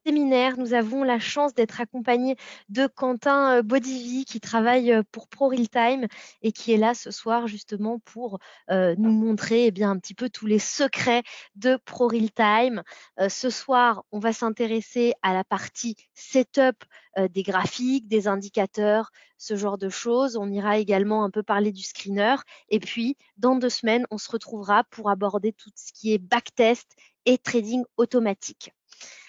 séminaire. Nous avons la chance d'être accompagnés de Quentin Bodivy qui travaille pour ProRealTime et qui est là ce soir justement pour nous montrer un petit peu tous les secrets de ProRealTime. Ce soir, on va s'intéresser à la partie setup des graphiques, des indicateurs, ce genre de choses. On ira également un peu parler du screener. Et puis, dans 2 semaines, on se retrouvera pour aborder tout ce qui est backtest et trading automatique.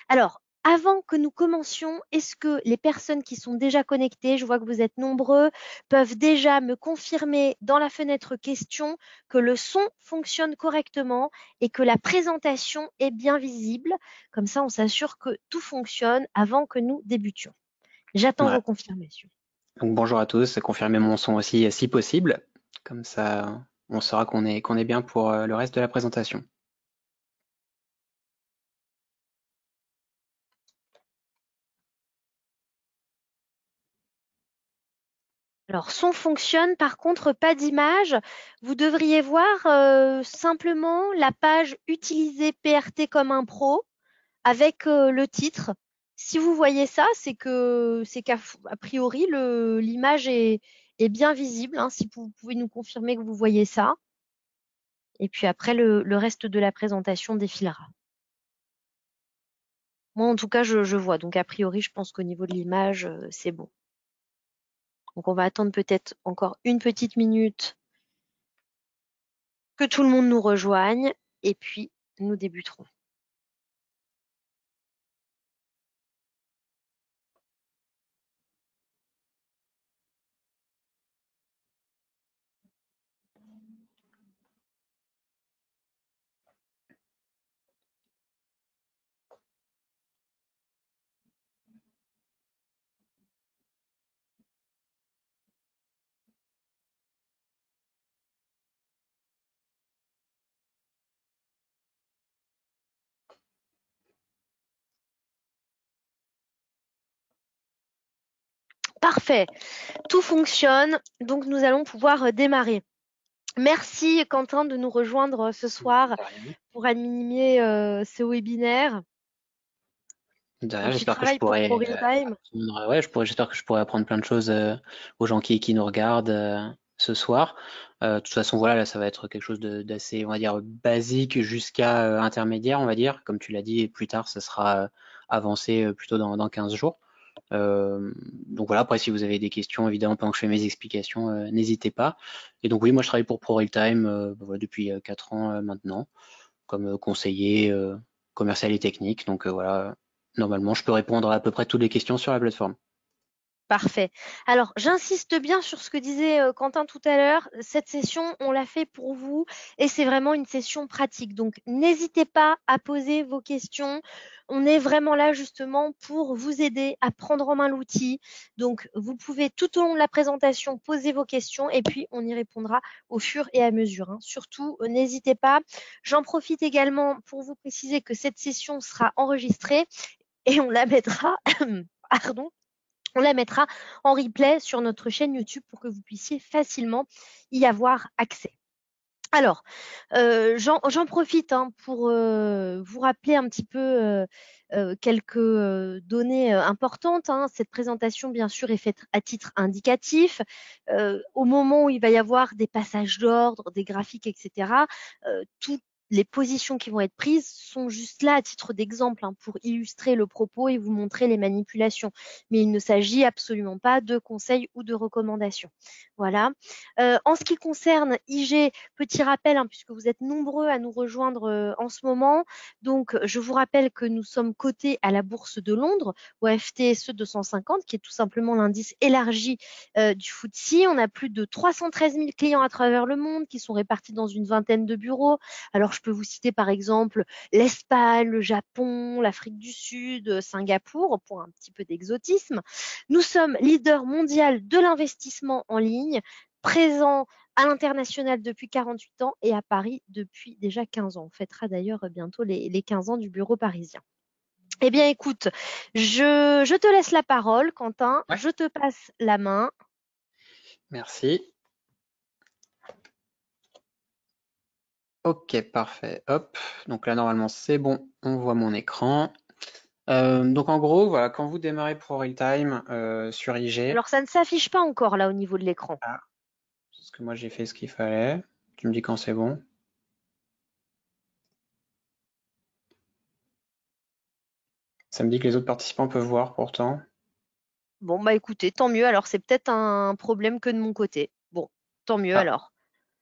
Alors, avant que nous commencions, est-ce que les personnes qui sont déjà connectées, je vois que vous êtes nombreux, peuvent déjà me confirmer dans la fenêtre questions que le son fonctionne correctement et que la présentation est bien visible? Comme ça, on s'assure que tout fonctionne avant que nous débutions. J'attends Ouais. vos confirmations. Donc bonjour à tous, confirmez mon son aussi si possible. Comme ça, on saura qu'on est bien pour le reste de la présentation. Alors, son fonctionne, par contre, pas d'image. Vous devriez voir simplement la page Utiliser PRT comme un pro avec le titre. Si vous voyez ça, c'est qu'a a priori l'image est bien visible, hein, si vous pouvez nous confirmer que vous voyez ça. Et puis après, le reste de la présentation défilera. Moi, en tout cas, je vois. Donc, a priori, je pense qu'au niveau de l'image, c'est bon. Donc, on va attendre peut-être encore une petite minute que tout le monde nous rejoigne et puis nous débuterons. Parfait, tout fonctionne, donc nous allons pouvoir démarrer. Merci Quentin de nous rejoindre ce soir De rien. pour animer ce webinaire. De rien, Donc tu j'espère que je travailles pour pourrai ProRealTime. j'espère que je pourrai apprendre plein de choses aux gens qui nous regardent ce soir. De toute façon, voilà, là, ça va être quelque chose d'assez, on va dire, basique jusqu'à intermédiaire, on va dire. Comme tu l'as dit, et plus tard, ça sera avancé plutôt dans 15 jours. Donc voilà, après si vous avez des questions, évidemment, pendant que je fais mes explications, n'hésitez pas. Et donc oui, moi je travaille pour ProRealTime voilà, depuis 4 ans maintenant, comme conseiller commercial et technique. Donc voilà, normalement je peux répondre à peu près toutes les questions sur la plateforme. Parfait. Alors, j'insiste bien sur ce que disait Quentin tout à l'heure. Cette session, on l'a fait pour vous et c'est vraiment une session pratique. Donc, n'hésitez pas à poser vos questions. On est vraiment là justement pour vous aider à prendre en main l'outil. Donc, vous pouvez tout au long de la présentation poser vos questions et puis on y répondra au fur et à mesure, hein. Surtout, n'hésitez pas. J'en profite également pour vous préciser que cette session sera enregistrée et on la mettra, pardon, on la mettra en replay sur notre chaîne YouTube pour que vous puissiez facilement y avoir accès. Alors, j'en profite hein, pour vous rappeler un petit peu quelques données importantes, hein. Cette présentation, bien sûr, est faite à titre indicatif. Au moment où il va y avoir des passages d'ordre, des graphiques, etc., toutes les positions qui vont être prises sont juste là à titre d'exemple hein, pour illustrer le propos et vous montrer les manipulations. Mais il ne s'agit absolument pas de conseils ou de recommandations. Voilà. En ce qui concerne IG, petit rappel, hein, puisque vous êtes nombreux à nous rejoindre en ce moment. Donc, je vous rappelle que nous sommes cotés à la Bourse de Londres, au FTSE 250, qui est tout simplement l'indice élargi du FTSE. On a plus de 313 000 clients à travers le monde qui sont répartis dans une vingtaine de bureaux. Alors, je peux vous citer par exemple l'Espagne, le Japon, l'Afrique du Sud, Singapour, pour un petit peu d'exotisme. Nous sommes leader mondial de l'investissement en ligne, présent à l'international depuis 48 ans et à Paris depuis déjà 15 ans. On fêtera d'ailleurs bientôt les 15 ans du bureau parisien. Eh bien, écoute, je te laisse la parole, Quentin. Ouais, Je te passe la main. merci. Ok, parfait. Hop, donc là normalement c'est bon, on voit mon écran. Donc en gros, voilà, quand vous démarrez ProRealTime sur IG, Alors ça ne s'affiche pas encore là au niveau de l'écran. ah, parce que moi j'ai fait ce qu'il fallait. Tu me dis quand c'est bon. Ça me dit que les autres participants peuvent voir pourtant. Bon, bah écoutez, tant mieux. Alors c'est peut-être un problème que de mon côté. Bon, tant mieux Ah, alors.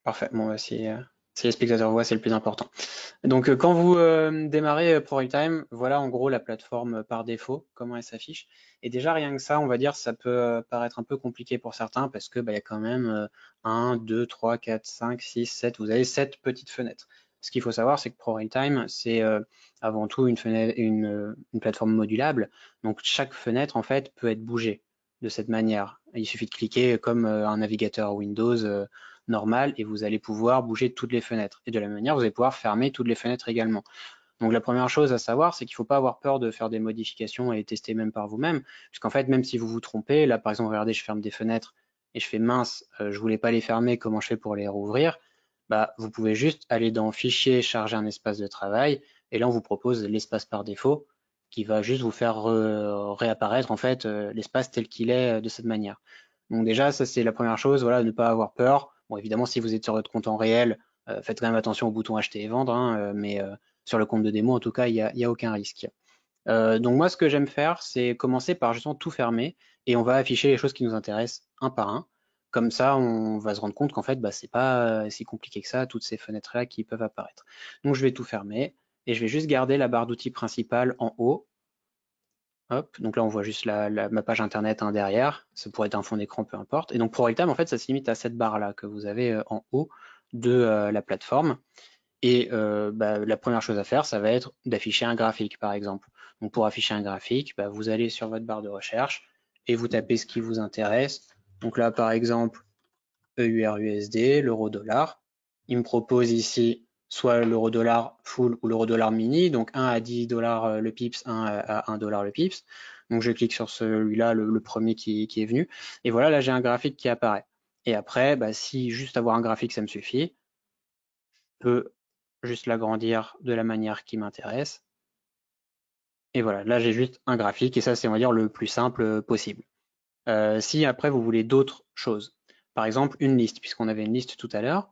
parfait. Bon, bah, si les spectateurs voient, c'est le plus important. Donc, quand vous démarrez ProRealTime, voilà en gros la plateforme par défaut, comment elle s'affiche. Et déjà, rien que ça, on va dire, ça peut paraître un peu compliqué pour certains parce que bah, il y a quand même 1, 2, 3, 4, 5, 6, 7. Vous avez 7 petites fenêtres. Ce qu'il faut savoir, c'est que ProRealTime, c'est avant tout une fenêtre, une plateforme modulable. Donc, chaque fenêtre, en fait, peut être bougée de cette manière. Il suffit de cliquer comme un navigateur Windows normal et vous allez pouvoir bouger toutes les fenêtres. Et de la même manière, vous allez pouvoir fermer toutes les fenêtres également. Donc la première chose à savoir, c'est qu'il ne faut pas avoir peur de faire des modifications et tester même par vous-même, puisqu'en fait, même si vous vous trompez, là par exemple, regardez, je ferme des fenêtres et je fais mince, je voulais pas les fermer, comment je fais pour les rouvrir? Bah, vous pouvez juste aller dans Fichier, charger un espace de travail, et là on vous propose l'espace par défaut, qui va juste vous faire réapparaître en fait l'espace tel qu'il est de cette manière. Donc déjà, ça c'est la première chose, voilà, ne pas avoir peur. Bon, évidemment, si vous êtes sur votre compte en réel, faites quand même attention au bouton acheter et vendre, hein, mais sur le compte de démo, en tout cas, il y a aucun risque. Donc moi, ce que j'aime faire, c'est commencer par justement tout fermer et on va afficher les choses qui nous intéressent un par un. Comme ça, on va se rendre compte qu'en fait, bah, c'est pas si compliqué que ça, toutes ces fenêtres-là qui peuvent apparaître. Donc je vais tout fermer et je vais juste garder la barre d'outils principale en haut. Hop, donc là on voit juste ma page internet derrière, ça pourrait être un fond d'écran, peu importe. Et donc ProRealTime, en fait, ça se limite à cette barre-là que vous avez en haut de la plateforme. Et bah, la première chose à faire, ça va être d'afficher un graphique, par exemple. Donc pour afficher un graphique, bah, vous allez sur votre barre de recherche et vous tapez ce qui vous intéresse. Donc là, par exemple, EUR-USD, l'euro-dollar. Il me propose ici soit l'euro-dollar full ou l'euro-dollar mini, donc 1 à 10 dollars le pips, 1 à 1 dollar le pips. Donc je clique sur celui-là, le premier qui est venu. Et voilà, là j'ai un graphique qui apparaît. Et après, bah, si juste avoir un graphique, ça me suffit, je peux juste l'agrandir de la manière qui m'intéresse. Et voilà, là j'ai juste un graphique et ça c'est on va dire le plus simple possible. Si après vous voulez d'autres choses, par exemple une liste, puisqu'on avait une liste tout à l'heure,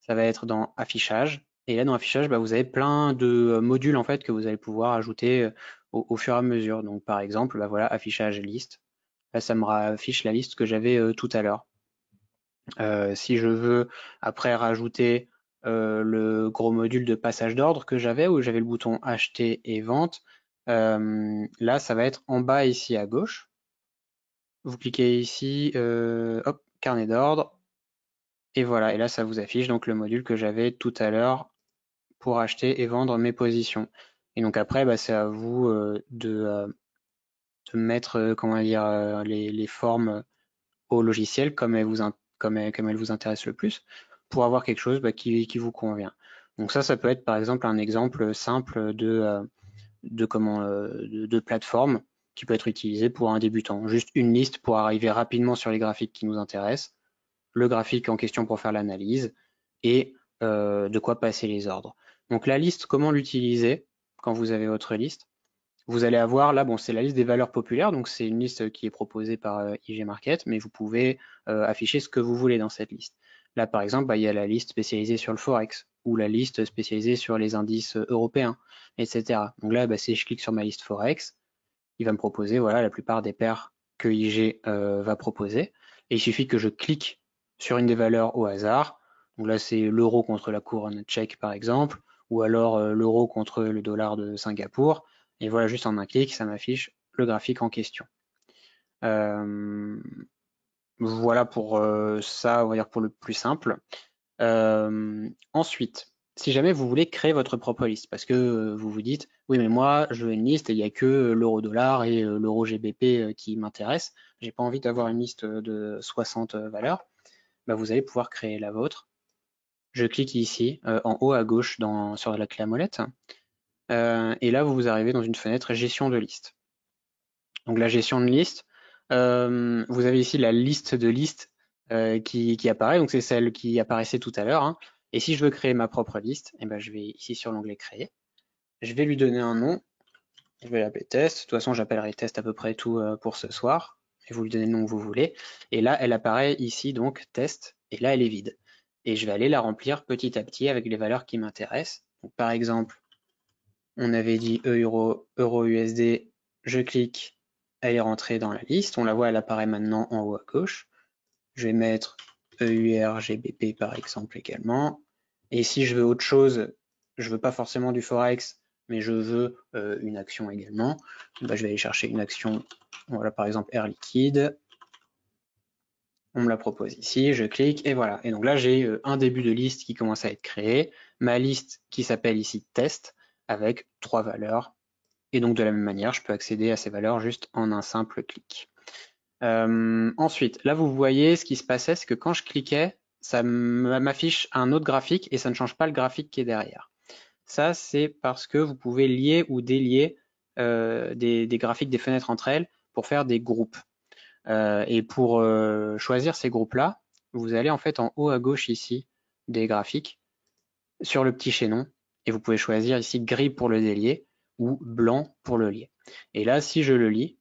ça va être dans affichage. Et là dans affichage, bah, vous avez plein de modules en fait que vous allez pouvoir ajouter au fur et à mesure. Donc par exemple, bah, voilà, affichage liste. Là ça me affiche la liste que j'avais tout à l'heure. Si je veux après rajouter le gros module de passage d'ordre que j'avais, où j'avais le bouton acheter et vente, là ça va être en bas ici à gauche. Vous cliquez ici, hop, carnet d'ordre, et voilà, et là ça vous affiche donc le module que j'avais tout à l'heure pour acheter et vendre mes positions. Et donc après, bah, c'est à vous de mettre comment dire, les formes au logiciel comme elle vous intéresse le plus pour avoir quelque chose bah, qui vous convient. Donc ça peut être par exemple un exemple simple de plateforme qui peut être utilisé pour un débutant. Juste une liste pour arriver rapidement sur les graphiques qui nous intéressent, le graphique en question pour faire l'analyse et de quoi passer les ordres. Donc la liste, comment l'utiliser quand vous avez votre liste? Vous allez avoir là, bon, c'est la liste des valeurs populaires, donc c'est une liste qui est proposée par IG Market, mais vous pouvez afficher ce que vous voulez dans cette liste. Là, par exemple, bah, il y a la liste spécialisée sur le Forex ou la liste spécialisée sur les indices européens, etc. Donc là, bah, si je clique sur ma liste Forex, il va me proposer voilà, la plupart des paires que IG va proposer. Et il suffit que je clique sur une des valeurs au hasard. Donc là, c'est l'euro contre la couronne tchèque, par exemple, ou alors l'euro contre le dollar de Singapour. Et voilà, juste en un clic, ça m'affiche le graphique en question. Euh, voilà pour ça, on va dire pour le plus simple. Ensuite, si jamais vous voulez créer votre propre liste, parce que vous vous dites, oui, mais moi, je veux une liste et il n'y a que l'euro-dollar et l'euro GBP qui m'intéressent. J'ai pas envie d'avoir une liste de 60 valeurs. Bah, vous allez pouvoir créer la vôtre. Je clique ici, en haut à gauche sur la clé à molette. Et là, vous arrivez dans une fenêtre gestion de liste. Donc la gestion de liste, vous avez ici la liste de listes qui apparaît, donc c'est celle qui apparaissait tout à l'heure, hein. Et si je veux créer ma propre liste, eh ben, je vais ici sur l'onglet créer, je vais lui donner un nom, Je vais l'appeler test. De toute façon, j'appellerai test à peu près tout pour ce soir. Et vous lui donnez le nom que vous voulez. Et là, elle apparaît ici, donc test. Et là, elle est vide. Et je vais aller la remplir petit à petit avec les valeurs qui m'intéressent. Donc, par exemple, on avait dit euro, euro USD. Je clique, elle est rentrée dans la liste. On la voit, elle apparaît maintenant en haut à gauche. Je vais mettre EUR, GBP par exemple également. Et si je veux autre chose, je veux pas forcément du Forex, mais je veux une action également, bah, je vais aller chercher une action, voilà par exemple Air Liquide. On me la propose ici, je clique et voilà. Et donc là, j'ai un début de liste qui commence à être créé, ma liste qui s'appelle ici test avec 3 valeurs. Et donc de la même manière, je peux accéder à ces valeurs juste en un simple clic. Ensuite, là vous voyez ce qui se passait, c'est que quand je cliquais, ça m'affiche un autre graphique et ça ne change pas le graphique qui est derrière. Ça, c'est parce que vous pouvez lier ou délier des graphiques, des fenêtres entre elles pour faire des groupes. Et pour choisir ces groupes-là, vous allez en fait en haut à gauche ici des graphiques sur le petit chaînon et vous pouvez choisir ici gris pour le délier ou blanc pour le lier. Et là, si je le lis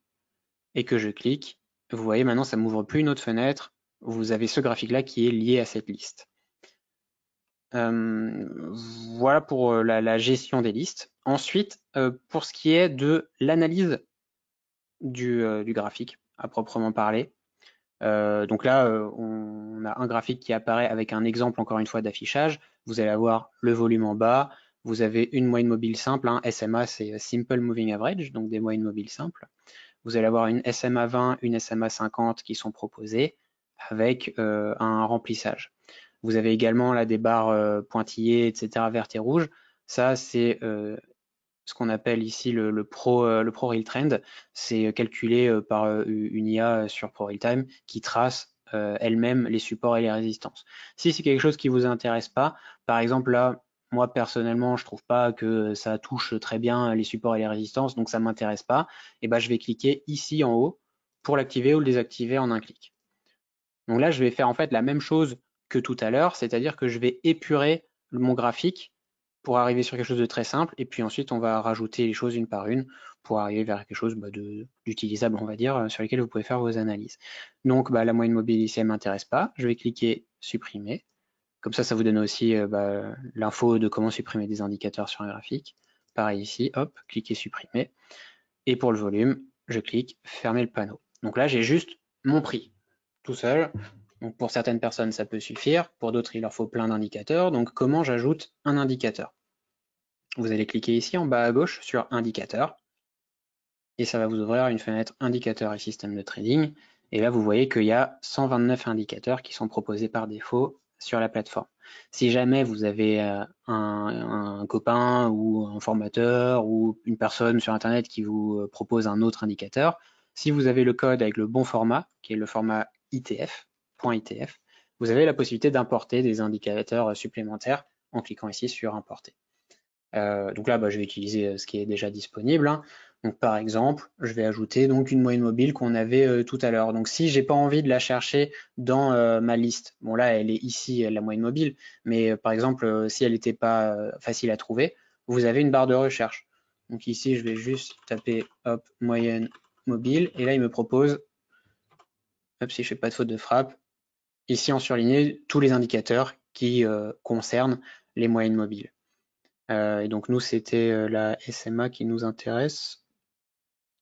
et que je clique, vous voyez maintenant ça m'ouvre plus une autre fenêtre. Vous avez ce graphique-là qui est lié à cette liste. Voilà pour la gestion des listes. Ensuite, pour ce qui est de l'analyse du graphique à proprement parler. Donc là, on a un graphique qui apparaît avec un exemple encore une fois d'affichage. Vous allez avoir le volume en bas. Vous avez une moyenne mobile simple. Hein. SMA, c'est Simple Moving Average, donc des moyennes mobiles simples. Vous allez avoir une SMA 20, une SMA 50 qui sont proposées avec un remplissage. Vous avez également là des barres pointillées, etc., vertes et rouges. Ça, c'est ce qu'on appelle ici le Pro Real Trend. C'est calculé par une IA sur ProRealTime qui trace elle-même les supports et les résistances. Si c'est quelque chose qui vous intéresse pas, par exemple là, moi personnellement, je trouve pas que ça touche très bien les supports et les résistances, donc ça m'intéresse pas. Et ben je vais cliquer ici en haut pour l'activer ou le désactiver en un clic. Donc là, je vais faire en fait la même chose que tout à l'heure, c'est-à-dire que je vais épurer mon graphique pour arriver sur quelque chose de très simple, et puis ensuite on va rajouter les choses une par une pour arriver vers quelque chose d'utilisable, on va dire, sur lequel vous pouvez faire vos analyses. Donc la moyenne mobile ici, elle ne m'intéresse pas. Je vais cliquer supprimer. Comme ça vous donne aussi l'info de comment supprimer des indicateurs sur un graphique. Pareil ici, hop, cliquez supprimer. Et pour le volume, je clique fermer le panneau. Donc là, j'ai juste mon prix tout seul. Donc pour certaines personnes, ça peut suffire. Pour d'autres, il leur faut plein d'indicateurs. Donc comment j'ajoute un indicateur? Vous allez cliquer ici en bas à gauche sur indicateur. Et ça va vous ouvrir une fenêtre indicateur et système de trading. Et là, vous voyez qu'il y a 129 indicateurs qui sont proposés par défaut sur la plateforme. Si jamais vous avez un copain ou un formateur ou une personne sur Internet qui vous propose un autre indicateur, si vous avez le code avec le bon format, qui est le format ITF, .ITF, vous avez la possibilité d'importer des indicateurs supplémentaires en cliquant ici sur importer. Donc là, je vais utiliser ce qui est déjà disponible. Hein. Donc par exemple, je vais ajouter donc une moyenne mobile qu'on avait tout à l'heure. Donc si j'ai pas envie de la chercher dans ma liste, bon là elle est ici la moyenne mobile, mais par exemple si elle n'était pas facile à trouver, vous avez une barre de recherche. Donc ici je vais juste taper hop moyenne mobile et là il me propose, hop si je fais pas de faute de frappe, ici en surligné tous les indicateurs qui concernent les moyennes mobiles. Et donc nous, c'était la SMA qui nous intéresse.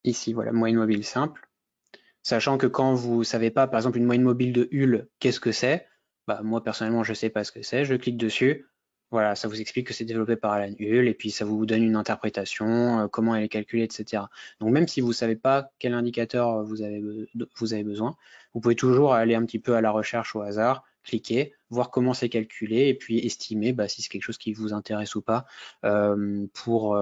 Ici, voilà, moyenne mobile simple. Sachant que quand vous savez pas, par exemple, une moyenne mobile de Hull, qu'est-ce que c'est? Moi, personnellement, je sais pas ce que c'est. Je clique dessus. Voilà, ça vous explique que c'est développé par Alan Hull et puis ça vous donne une interprétation, comment elle est calculée, etc. Donc même si vous savez pas quel indicateur vous avez besoin, vous pouvez toujours aller un petit peu à la recherche au hasard, cliquer, voir comment c'est calculé et puis estimer si c'est quelque chose qui vous intéresse ou pas pour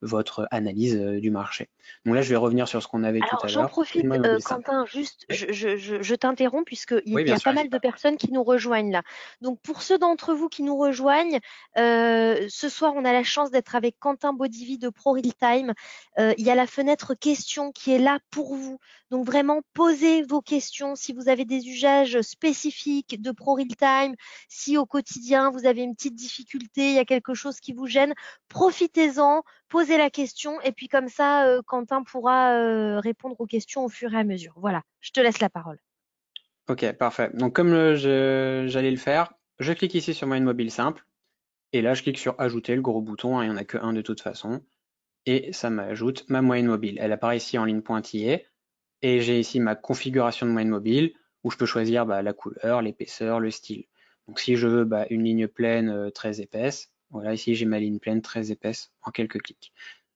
votre analyse du marché. Donc là, je vais revenir sur ce qu'on avait tout Alors, à j'en l'heure. Une profite, moyenne mobile simple. Quentin, juste, Oui, je t'interromps puisqu'il oui, y bien a sûr, pas mal n'hésite de pas. personnes qui nous rejoignent là. Donc, pour ceux d'entre vous qui nous rejoignent, ce soir, on a la chance d'être avec Quentin Bodivi de ProRealTime. Il y a la fenêtre questions qui est là pour vous. Donc, vraiment, posez vos questions si vous avez des usages spécifiques de ProRealTime, si au quotidien, vous avez une petite difficulté, il y a quelque chose qui vous gêne, profitez-en. poser la question et puis comme ça, Quentin pourra répondre aux questions au fur et à mesure. Voilà, je te laisse la parole. Ok, parfait. Donc comme j'allais le faire, je clique ici sur moyenne mobile simple, et là je clique sur ajouter, le gros bouton, hein, il n'y en a que un de toute façon, et ça m'ajoute ma moyenne mobile. Elle apparaît ici en ligne pointillée, et j'ai ici ma configuration de moyenne mobile, où je peux choisir la couleur, l'épaisseur, le style. Donc si je veux une ligne pleine très épaisse, voilà, ici j'ai ma ligne pleine très épaisse en quelques clics.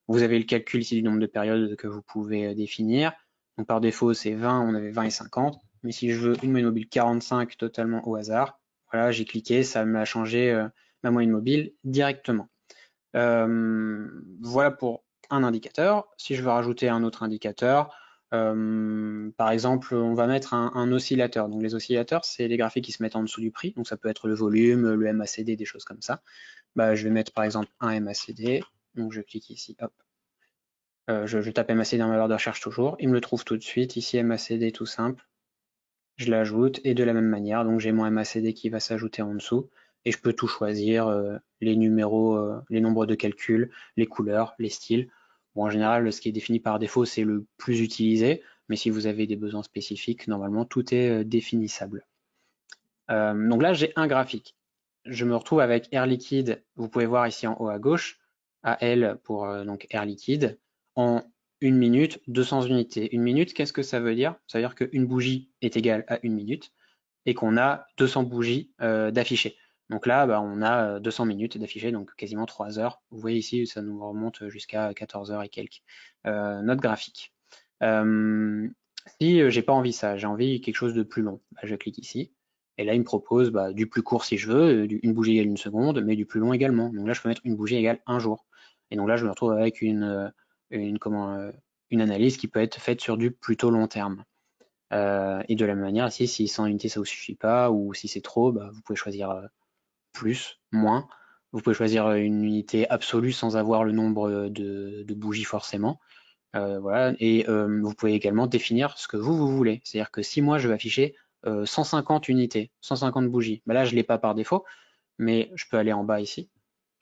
Vous avez le calcul ici du nombre de périodes que vous pouvez définir. Donc par défaut, c'est 20, on avait 20 et 50. Mais si je veux une moyenne mobile 45 totalement au hasard, voilà, j'ai cliqué, ça m'a changé ma moyenne mobile directement. Voilà pour un indicateur. Si je veux rajouter un autre indicateur, par exemple, on va mettre un oscillateur. Donc les oscillateurs, c'est les graphiques qui se mettent en dessous du prix. Donc ça peut être le volume, le MACD, des choses comme ça. Je vais mettre par exemple un MACD. Donc je clique ici, hop. Je tape MACD dans ma barre de recherche toujours. Il me le trouve tout de suite. Ici MACD tout simple. Je l'ajoute et de la même manière, donc j'ai mon MACD qui va s'ajouter en dessous et je peux tout choisir, les numéros, les nombres de calcul, les couleurs, les styles. Bon, en général, ce qui est défini par défaut, c'est le plus utilisé, mais si vous avez des besoins spécifiques, normalement, tout est définissable. Donc là, j'ai un graphique. Je me retrouve avec Air Liquide. Vous pouvez voir ici en haut à gauche, AL pour donc Air Liquide, en 1 minute, 200 unités. 1 minute, qu'est-ce que ça veut dire? Ça veut dire qu'une bougie est égale à 1 minute et qu'on a 200 bougies d'affichées. Donc là, on a 200 minutes d'affichées, donc quasiment 3 heures. Vous voyez ici, ça nous remonte jusqu'à 14 heures et quelques. Notre graphique. Si j'ai pas envie ça, j'ai envie quelque chose de plus long, je clique ici. Et là, il me propose du plus court si je veux, une bougie égale 1 seconde, mais du plus long également. Donc là, je peux mettre une bougie égale 1 jour. Et donc là, je me retrouve avec une analyse qui peut être faite sur du plutôt long terme. Et de la même manière, ici, si 100 unités ça vous suffit pas, ou si c'est trop, vous pouvez choisir plus, moins. Vous pouvez choisir une unité absolue sans avoir le nombre de bougies forcément. Voilà. Et vous pouvez également définir ce que vous voulez. C'est-à-dire que si moi je veux afficher 150 unités, 150 bougies, là je l'ai pas par défaut, mais je peux aller en bas ici.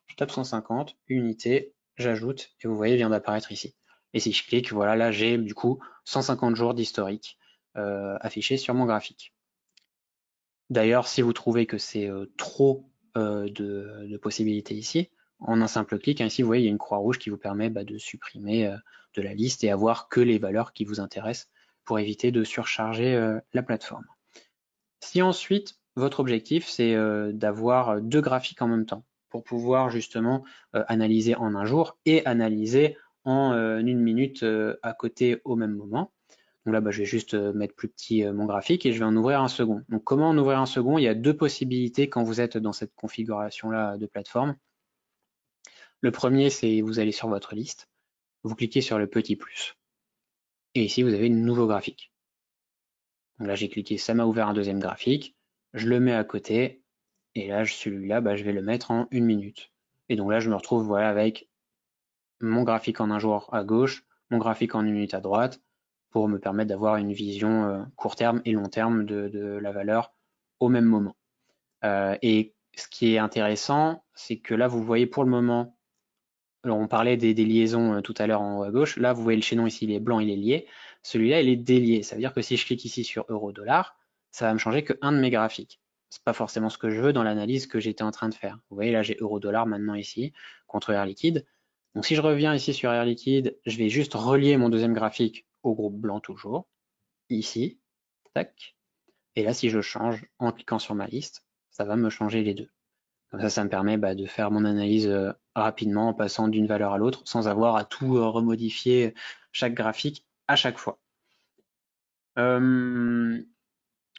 Je tape 150 unités, j'ajoute et vous voyez, il vient d'apparaître ici. Et si je clique, voilà, là j'ai du coup 150 jours d'historique affiché sur mon graphique. D'ailleurs, si vous trouvez que c'est trop de possibilités ici, en un simple clic, ici vous voyez, il y a une croix rouge qui vous permet de supprimer de la liste et avoir que les valeurs qui vous intéressent pour éviter de surcharger la plateforme. Si ensuite, votre objectif, c'est d'avoir deux graphiques en même temps pour pouvoir justement analyser en un jour et analyser en 1 minute à côté au même moment. Donc là, je vais juste mettre plus petit mon graphique et je vais en ouvrir un second. Donc comment en ouvrir un second? Il y a deux possibilités quand vous êtes dans cette configuration-là de plateforme. Le premier, c'est vous allez sur votre liste, vous cliquez sur le petit plus. Et ici, vous avez un nouveau graphique. Donc là, j'ai cliqué, ça m'a ouvert un deuxième graphique. Je le mets à côté. Et là, celui-là, je vais le mettre en 1 minute. Et donc là, je me retrouve voilà, avec mon graphique en un jour à gauche, mon graphique en 1 minute à droite, pour me permettre d'avoir une vision court terme et long terme de la valeur au même moment. Et ce qui est intéressant, c'est que là, vous voyez pour le moment, alors on parlait des liaisons tout à l'heure en haut à gauche, là, vous voyez le chaînon ici, il est blanc, il est lié. Celui-là, il est délié. Ça veut dire que si je clique ici sur euro-dollar, ça va me changer qu'un de mes graphiques. C'est pas forcément ce que je veux dans l'analyse que j'étais en train de faire. Vous voyez, là, j'ai euro-dollar maintenant ici, contre Air Liquide. Donc si je reviens ici sur Air Liquide, je vais juste relier mon deuxième graphique au groupe blanc toujours, ici, tac. Et là, si je change en cliquant sur ma liste, ça va me changer les deux. Comme ça me permet de faire mon analyse rapidement en passant d'une valeur à l'autre sans avoir à tout remodifier chaque graphique à chaque fois.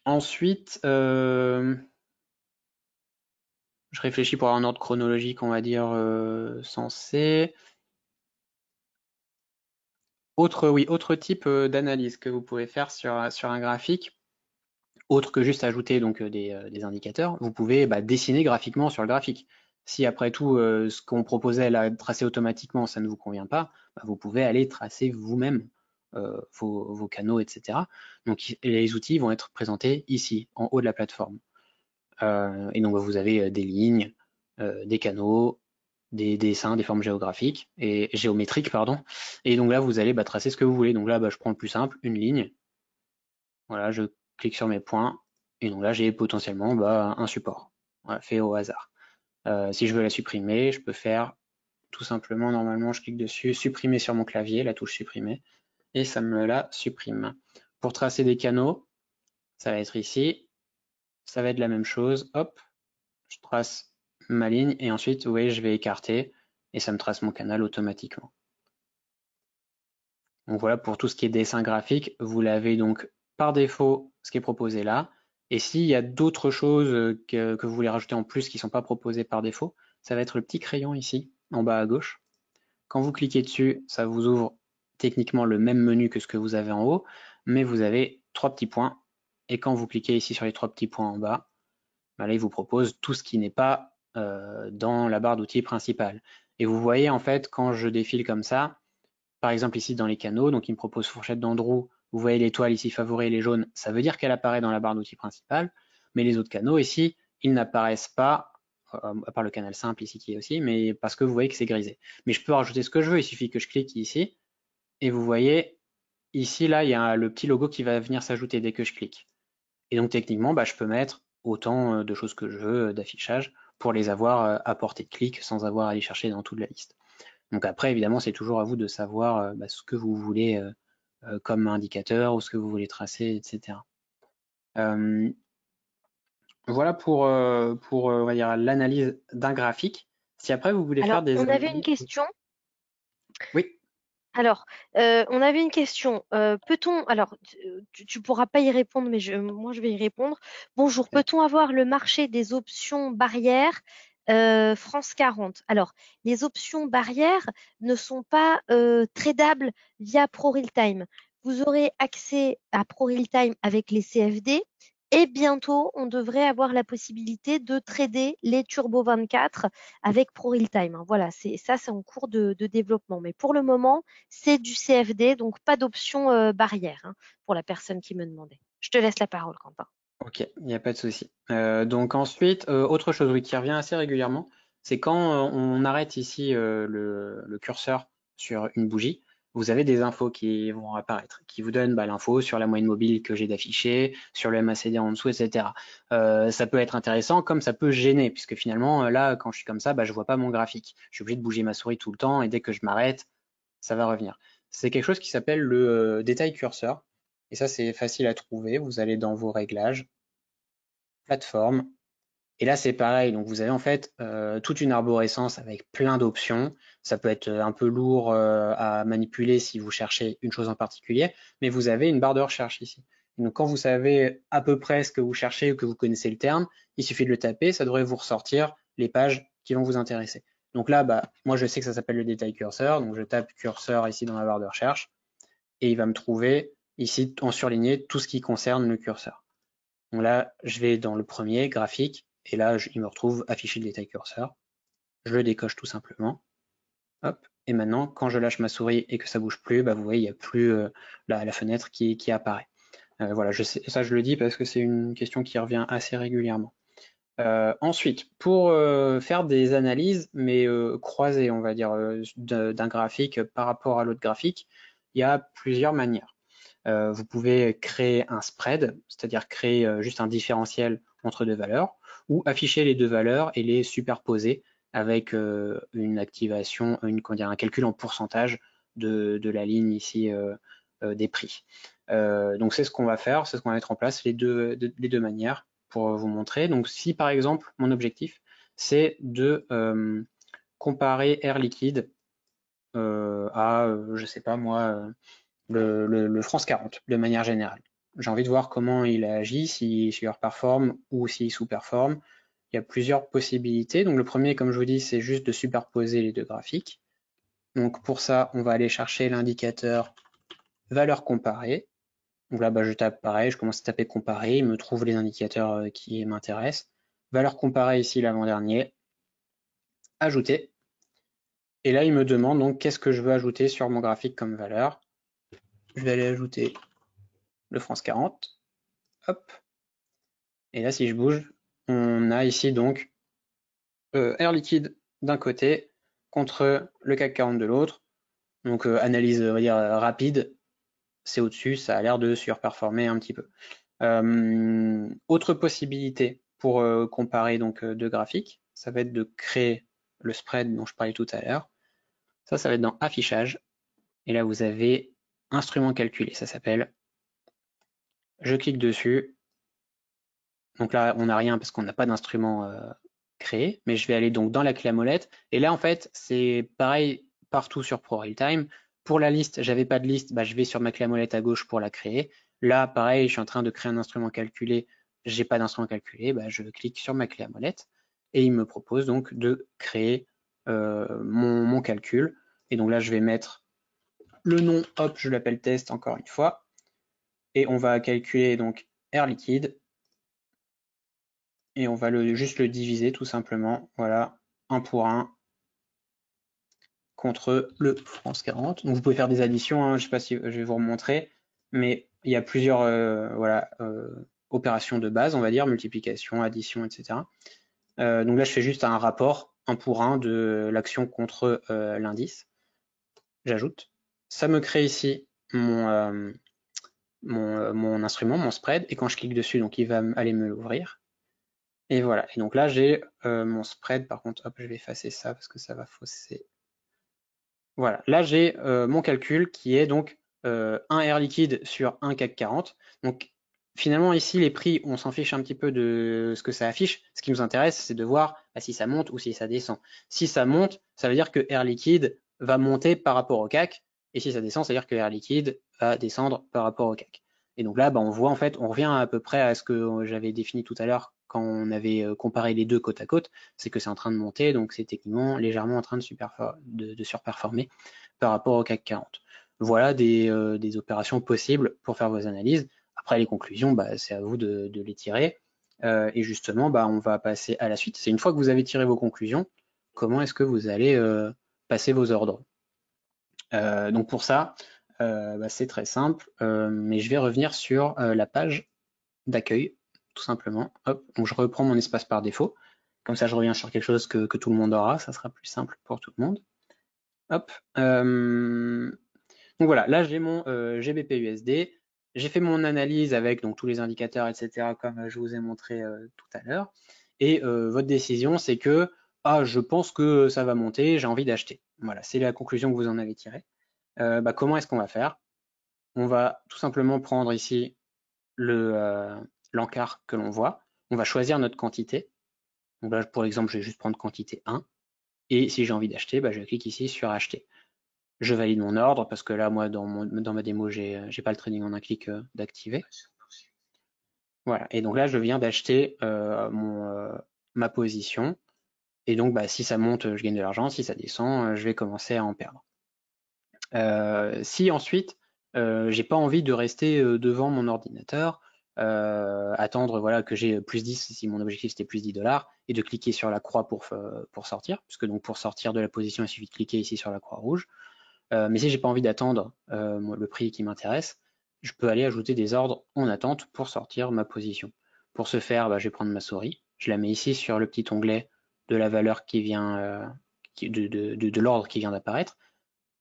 Ensuite, je réfléchis pour avoir un ordre chronologique, on va dire, sensé. Autre type d'analyse que vous pouvez faire sur un graphique, autre que juste ajouter donc des indicateurs, vous pouvez dessiner graphiquement sur le graphique. Si après tout ce qu'on proposait là tracer automatiquement ça ne vous convient pas, vous pouvez aller tracer vous-même vos canaux, etc. Donc les outils vont être présentés ici, en haut de la plateforme. Et donc vous avez des lignes, des canaux, des dessins, des formes géographiques et géométriques, pardon. Et donc là, vous allez tracer ce que vous voulez. Donc là, je prends le plus simple, une ligne. Voilà, je clique sur mes points. Et donc là, j'ai potentiellement un support, voilà, fait au hasard. Si je veux la supprimer, je peux faire tout simplement, normalement, je clique dessus, supprimer sur mon clavier, la touche supprimer, et ça me la supprime. Pour tracer des canaux, ça va être ici, ça va être la même chose, hop, je trace ma ligne, et ensuite, vous voyez, je vais écarter, et ça me trace mon canal automatiquement. Donc voilà, pour tout ce qui est dessin graphique, vous l'avez donc par défaut, ce qui est proposé là, et s'il y a d'autres choses que vous voulez rajouter en plus qui ne sont pas proposées par défaut, ça va être le petit crayon ici, en bas à gauche. Quand vous cliquez dessus, ça vous ouvre techniquement le même menu que ce que vous avez en haut, mais vous avez trois petits points. Et quand vous cliquez ici sur les trois petits points en bas, là, il vous propose tout ce qui n'est pas dans la barre d'outils principale. Et vous voyez, en fait, quand je défile comme ça, par exemple ici dans les canaux, donc il me propose fourchette d'Andrew, vous voyez l'étoile ici favori, les jaunes, ça veut dire qu'elle apparaît dans la barre d'outils principale, mais les autres canaux ici, ils n'apparaissent pas, à part le canal simple ici qui est aussi, mais parce que vous voyez que c'est grisé. Mais je peux rajouter ce que je veux, il suffit que je clique ici, et vous voyez, ici, là, il y a le petit logo qui va venir s'ajouter dès que je clique. Et donc techniquement, je peux mettre autant de choses que je veux d'affichage pour les avoir à portée de clic sans avoir à aller chercher dans toute la liste. Donc après, évidemment, c'est toujours à vous de savoir ce que vous voulez comme indicateur ou ce que vous voulez tracer, etc. Voilà pour on va dire, l'analyse d'un graphique. Si après vous voulez faire Alors, des on avait une analyses, question. oui, Alors, on avait une question. Peut-on, alors, tu pourras pas y répondre, mais moi, je vais y répondre. Bonjour, peut-on avoir le marché des options barrières France 40? Alors, les options barrières ne sont pas tradables via ProRealTime. Vous aurez accès à ProRealTime avec les CFD et bientôt, on devrait avoir la possibilité de trader les Turbo 24 avec ProRealTime, hein. Voilà, c'est en cours de développement. Mais pour le moment, c'est du CFD, donc pas d'option barrière, hein, pour la personne qui me demandait. Je te laisse la parole, Quentin. ok, il n'y a pas de souci. Donc ensuite, autre chose oui, qui revient assez régulièrement, c'est quand on arrête ici le curseur sur une bougie, vous avez des infos qui vont apparaître, qui vous donnent l'info sur la moyenne mobile que j'ai d'afficher, sur le MACD en dessous, etc. Ça peut être intéressant comme ça peut gêner, puisque finalement, là, quand je suis comme ça, je vois pas mon graphique. Je suis obligé de bouger ma souris tout le temps et dès que je m'arrête, ça va revenir. C'est quelque chose qui s'appelle le détail curseur. Et ça, c'est facile à trouver. Vous allez dans vos réglages, plateforme. Et là, c'est pareil. Donc, vous avez en fait toute une arborescence avec plein d'options. Ça peut être un peu lourd à manipuler si vous cherchez une chose en particulier, mais vous avez une barre de recherche ici. Donc, quand vous savez à peu près ce que vous cherchez ou que vous connaissez le terme, il suffit de le taper. Ça devrait vous ressortir les pages qui vont vous intéresser. Donc là, moi, je sais que ça s'appelle le détail curseur. Donc, je tape curseur ici dans la barre de recherche et il va me trouver ici en surligné tout ce qui concerne le curseur. Donc là, je vais dans le premier, graphique, et là, il me retrouve affiché le détail curseur. Je le décoche tout simplement. Hop. Et maintenant, quand je lâche ma souris et que ça bouge plus, vous voyez, il n'y a plus la fenêtre qui apparaît. Voilà, ça je le dis parce que c'est une question qui revient assez régulièrement. Ensuite, pour faire des analyses, mais croisées, on va dire, d'un graphique par rapport à l'autre graphique, il y a plusieurs manières. Vous pouvez créer un spread, c'est-à-dire créer juste un différentiel entre deux valeurs, ou afficher les deux valeurs et les superposer avec une activation, un calcul en pourcentage de la ligne ici des prix. Donc c'est ce qu'on va faire, c'est ce qu'on va mettre en place, les deux manières pour vous montrer. Donc si par exemple mon objectif c'est de comparer Air Liquide à, je sais pas moi, le France 40 de manière générale. J'ai envie de voir comment il agit, s'il surperforme ou s'il sous-performe. Il y a plusieurs possibilités. Donc le premier, comme je vous dis, c'est juste de superposer les deux graphiques. Donc pour ça, on va aller chercher l'indicateur valeur comparée. Donc là, je tape pareil, je commence à taper comparer, il me trouve les indicateurs qui m'intéressent. Valeur comparée ici, l'avant-dernier. Ajouter. Et là, il me demande donc qu'est-ce que je veux ajouter sur mon graphique comme valeur. Je vais aller ajouter le France 40. Hop. Et là, si je bouge, on a ici donc Air Liquide d'un côté contre le CAC 40 de l'autre. Donc analyse, on va dire, rapide, c'est au-dessus, ça a l'air de surperformer un petit peu. Autre possibilité pour comparer donc deux graphiques, ça va être de créer le spread dont je parlais tout à l'heure. Ça va être dans affichage. Et là, vous avez instrument calculé, ça s'appelle. Je clique dessus. Donc là, on n'a rien parce qu'on n'a pas d'instrument créé, mais je vais aller donc dans la clé à molette. Et là, en fait, c'est pareil partout sur ProRealTime. Pour la liste, j'avais pas de liste, bah, je vais sur ma clé à molette à gauche pour la créer. Là, pareil, je suis en train de créer un instrument calculé, j'ai pas d'instrument calculé, bah, je clique sur ma clé à molette et il me propose donc de créer mon calcul. Et donc là, je vais mettre le nom, hop, je l'appelle test encore une fois. Et on va calculer donc Air Liquide. Et on va juste le diviser tout simplement. Voilà, 1 pour 1 contre le France 40. Donc vous pouvez faire des additions, hein, je ne sais pas si je vais vous remontrer, mais il y a plusieurs voilà, opérations de base, on va dire, multiplication, addition, etc. Donc là, je fais juste un rapport 1 pour 1 de l'action contre l'indice. J'ajoute. Ça me crée ici mon instrument, mon spread, et quand je clique dessus, donc il va aller me l'ouvrir. Et voilà, et donc là j'ai mon spread, par contre, hop, je vais effacer ça parce que ça va fausser. Voilà, là j'ai mon calcul qui est donc un Air Liquide sur un CAC 40. Donc finalement ici les prix, on s'en fiche un petit peu de ce que ça affiche. Ce qui nous intéresse, c'est de voir si ça monte ou si ça descend. Si ça monte, ça veut dire que Air Liquide va monter par rapport au CAC, et si ça descend, ça veut dire que Air Liquide va descendre par rapport au CAC. Et donc là, bah, on voit en fait, on revient à peu près à ce que j'avais défini tout à l'heure quand on avait comparé les deux côte à côte, c'est que c'est en train de monter, donc c'est techniquement légèrement en train de surperformer par rapport au CAC 40. Voilà des opérations possibles pour faire vos analyses. Après, les conclusions, bah, c'est à vous de les tirer. Et justement, bah, on va passer à la suite. C'est une fois que vous avez tiré vos conclusions, comment est-ce que vous allez passer vos ordres. Donc pour ça, bah, c'est très simple, mais je vais revenir sur la page d'accueil, tout simplement. Hop, donc je reprends mon espace par défaut. Comme ça, je reviens sur quelque chose que tout le monde aura. Ça sera plus simple pour tout le monde. Hop. Donc voilà, là j'ai mon GBP USD. J'ai fait mon analyse avec donc tous les indicateurs, etc. comme je vous ai montré tout à l'heure. Et votre décision, c'est que je pense que ça va monter, j'ai envie d'acheter. Voilà, c'est la conclusion que vous en avez tirée. Bah, comment est-ce qu'on va faire? On va tout simplement prendre ici l'encart que l'on voit. On va choisir notre quantité. Donc là, pour l'exemple, je vais juste prendre quantité 1. Et si j'ai envie d'acheter, bah, je clique ici sur acheter. Je valide mon ordre parce que là, moi, dans ma démo, j'ai pas le trading en un clic d'activer. Voilà. Et donc là, je viens d'acheter ma position. Et donc, bah, si ça monte, je gagne de l'argent. Si ça descend, je vais commencer à en perdre. Si ensuite, j'ai pas envie de rester devant mon ordinateur, attendre voilà, que j'ai plus 10 si mon objectif c'était plus 10 $, et de cliquer sur la croix pour sortir, puisque donc pour sortir de la position, il suffit de cliquer ici sur la croix rouge. Mais si j'ai pas envie d'attendre le prix qui m'intéresse, je peux aller ajouter des ordres en attente pour sortir ma position. Pour ce faire, bah, je vais prendre ma souris, je la mets ici sur le petit onglet de la valeur qui vient de l'ordre qui vient d'apparaître.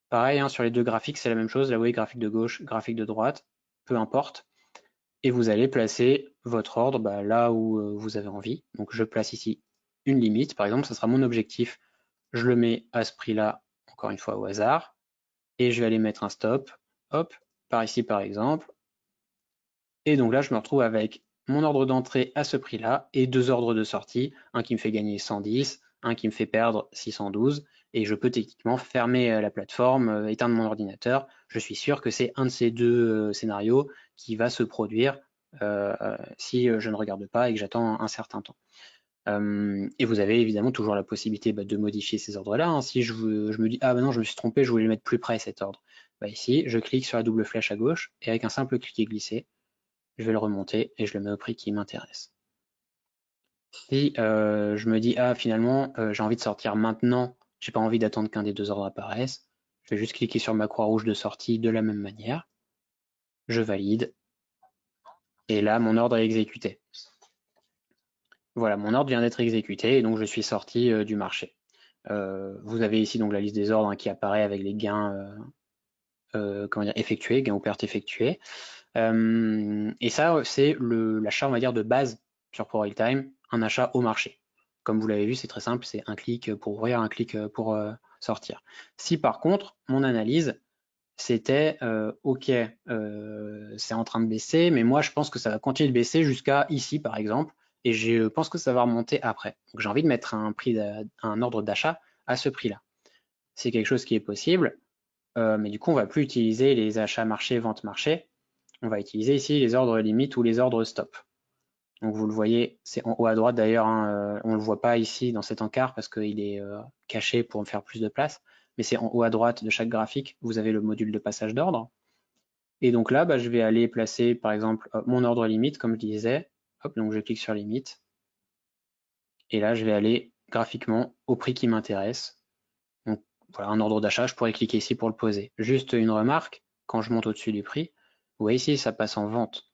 Pareil, hein, sur les deux graphiques, c'est la même chose. Là, vous voyez, graphique de gauche, graphique de droite, peu importe. Et vous allez placer votre ordre bah, là où vous avez envie. Donc, je place ici une limite. Par exemple, ça sera mon objectif. Je le mets à ce prix-là, encore une fois au hasard. Et je vais aller mettre un stop. Hop, par ici, par exemple. Et donc là, je me retrouve avec mon ordre d'entrée à ce prix-là et deux ordres de sortie. Un qui me fait gagner 110, un qui me fait perdre 612. Et je peux techniquement fermer la plateforme, éteindre mon ordinateur. Je suis sûr que c'est un de ces deux scénarios qui va se produire si je ne regarde pas et que j'attends un certain temps. Et vous avez évidemment toujours la possibilité de modifier ces ordres-là. Hein. Si je me dis, ah bah non, je me suis trompé, je voulais le mettre plus près cet ordre. Bah ici, je clique sur la double flèche à gauche et avec un simple clic et glisser, je vais le remonter et je le mets au prix qui m'intéresse. Si je me dis, ah finalement, j'ai envie de sortir maintenant, j'ai pas envie d'attendre qu'un des deux ordres apparaisse, je vais juste cliquer sur ma croix rouge de sortie de la même manière, je valide, et là, mon ordre est exécuté. Voilà, mon ordre vient d'être exécuté et donc je suis sorti du marché. Vous avez ici donc la liste des ordres, hein, qui apparaît avec les gains comment dire, effectués, gains ou pertes effectués. Et ça, c'est l'achat, on va dire, de base sur ProRealTime, un achat au marché. Comme vous l'avez vu, c'est très simple, c'est un clic pour ouvrir, un clic pour sortir. Si par contre, mon analyse, c'était ok, c'est en train de baisser, mais moi je pense que ça va continuer de baisser jusqu'à ici par exemple, et je pense que ça va remonter après. Donc j'ai envie de mettre un ordre d'achat à ce prix-là. C'est quelque chose qui est possible, mais du coup on va plus utiliser les achats marché, vente marché, on va utiliser ici les ordres limites ou les ordres stop. Donc vous le voyez, c'est en haut à droite d'ailleurs, hein, on ne le voit pas ici dans cet encart parce qu'il est caché pour me faire plus de place, mais c'est en haut à droite de chaque graphique, vous avez le module de passage d'ordre. Et donc là, je vais aller placer par exemple mon ordre limite, comme je disais. Hop, donc je clique sur limite. Et là, je vais aller graphiquement au prix qui m'intéresse. Donc voilà, un ordre d'achat, je pourrais cliquer ici pour le poser. Juste une remarque, quand je monte au-dessus du prix, vous voyez ici, ça passe en vente.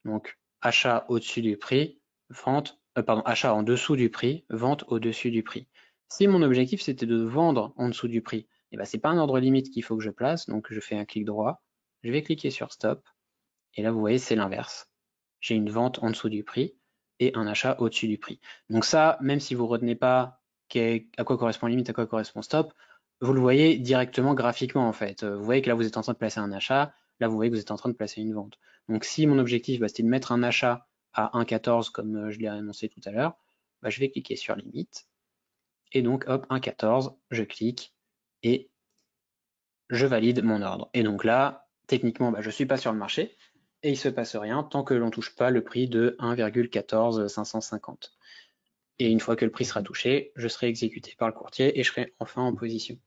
Donc achat au-dessus du prix, vente, pardon, achat en dessous du prix, vente au-dessus du prix. Si mon objectif c'était de vendre en dessous du prix, et ben c'est pas un ordre limite qu'il faut que je place, donc je fais un clic droit, je vais cliquer sur stop, et là vous voyez c'est l'inverse. J'ai une vente en dessous du prix et un achat au-dessus du prix. Donc ça, même si vous ne retenez pas à quoi correspond limite, à quoi correspond stop, vous le voyez directement graphiquement en fait. Vous voyez que là vous êtes en train de placer un achat, là vous voyez que vous êtes en train de placer une vente. Donc si mon objectif c'était de mettre un achat à 1,14 comme je l'ai annoncé tout à l'heure, je vais cliquer sur limite et donc hop 1,14, je clique et je valide mon ordre. Et donc là, techniquement, je ne suis pas sur le marché et il ne se passe rien tant que l'on ne touche pas le prix de 1,14550. Et une fois que le prix sera touché, je serai exécuté par le courtier et je serai enfin en position.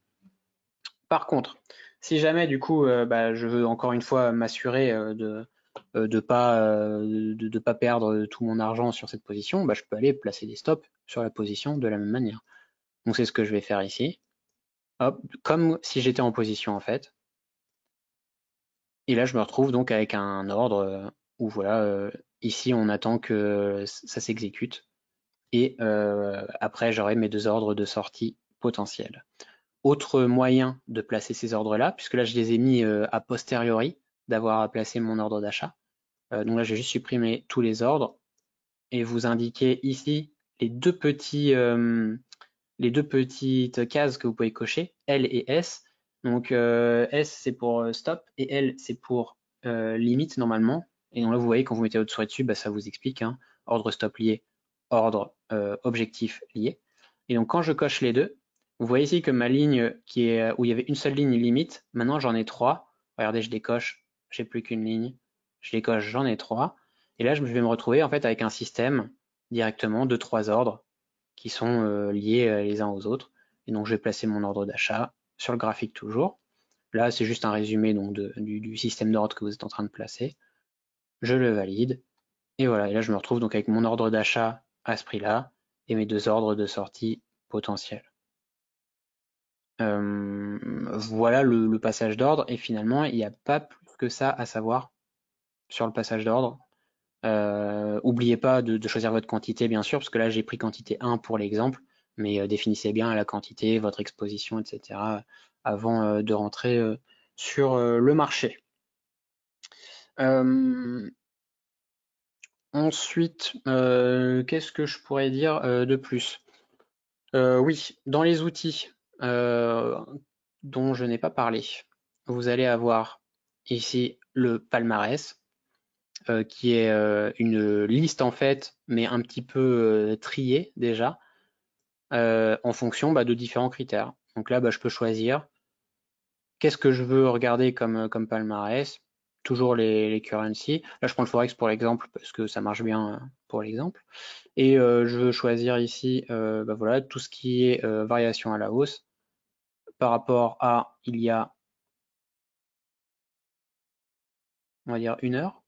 Par contre, si jamais du coup, je veux encore une fois m'assurer de ne pas perdre tout mon argent sur cette position, je peux aller placer des stops sur la position de la même manière. Donc c'est ce que je vais faire ici. Hop, comme si j'étais en position en fait. Et là, je me retrouve donc avec un ordre où voilà, ici on attend que ça s'exécute. Et après, j'aurai mes deux ordres de sortie potentiels. Autre moyen de placer ces ordres-là, puisque là je les ai mis a posteriori d'avoir placé mon ordre d'achat. Donc là, je vais juste supprimer tous les ordres et vous indiquer ici les deux petites cases que vous pouvez cocher, L et S. Donc S c'est pour stop et L c'est pour limite normalement. Et donc là vous voyez quand vous mettez votre souris dessus, ça vous explique, hein, ordre stop lié, ordre objectif lié. Et donc quand je coche les deux, vous voyez ici que ma ligne où il y avait une seule ligne limite, maintenant j'en ai trois. Regardez, je décoche, j'ai plus qu'une ligne. Je décoche, j'en ai trois. Et là je vais me retrouver en fait avec un système directement de trois ordres qui sont liés les uns aux autres. Et donc je vais placer mon ordre d'achat sur le graphique toujours. Là, c'est juste un résumé donc du système d'ordre que vous êtes en train de placer. Je le valide. Et voilà, et là je me retrouve donc avec mon ordre d'achat à ce prix-là et mes deux ordres de sortie potentiels. Voilà le passage d'ordre et finalement il n'y a pas plus que ça à savoir sur le passage d'ordre. Oubliez pas de choisir votre quantité bien sûr, parce que là j'ai pris quantité 1 pour l'exemple, mais définissez bien la quantité, votre exposition, etc. avant de rentrer sur le marché. Ensuite, qu'est-ce que je pourrais dire de plus? Oui, dans les outils dont je n'ai pas parlé, vous allez avoir ici le palmarès, qui est une liste en fait, mais un petit peu triée déjà, en fonction de différents critères. Donc là, je peux choisir qu'est-ce que je veux regarder comme palmarès, toujours les currencies. Là, je prends le Forex pour l'exemple parce que ça marche bien pour l'exemple. Et je veux choisir ici voilà, tout ce qui est variation à la hausse par rapport à il y a, on va dire, une heure.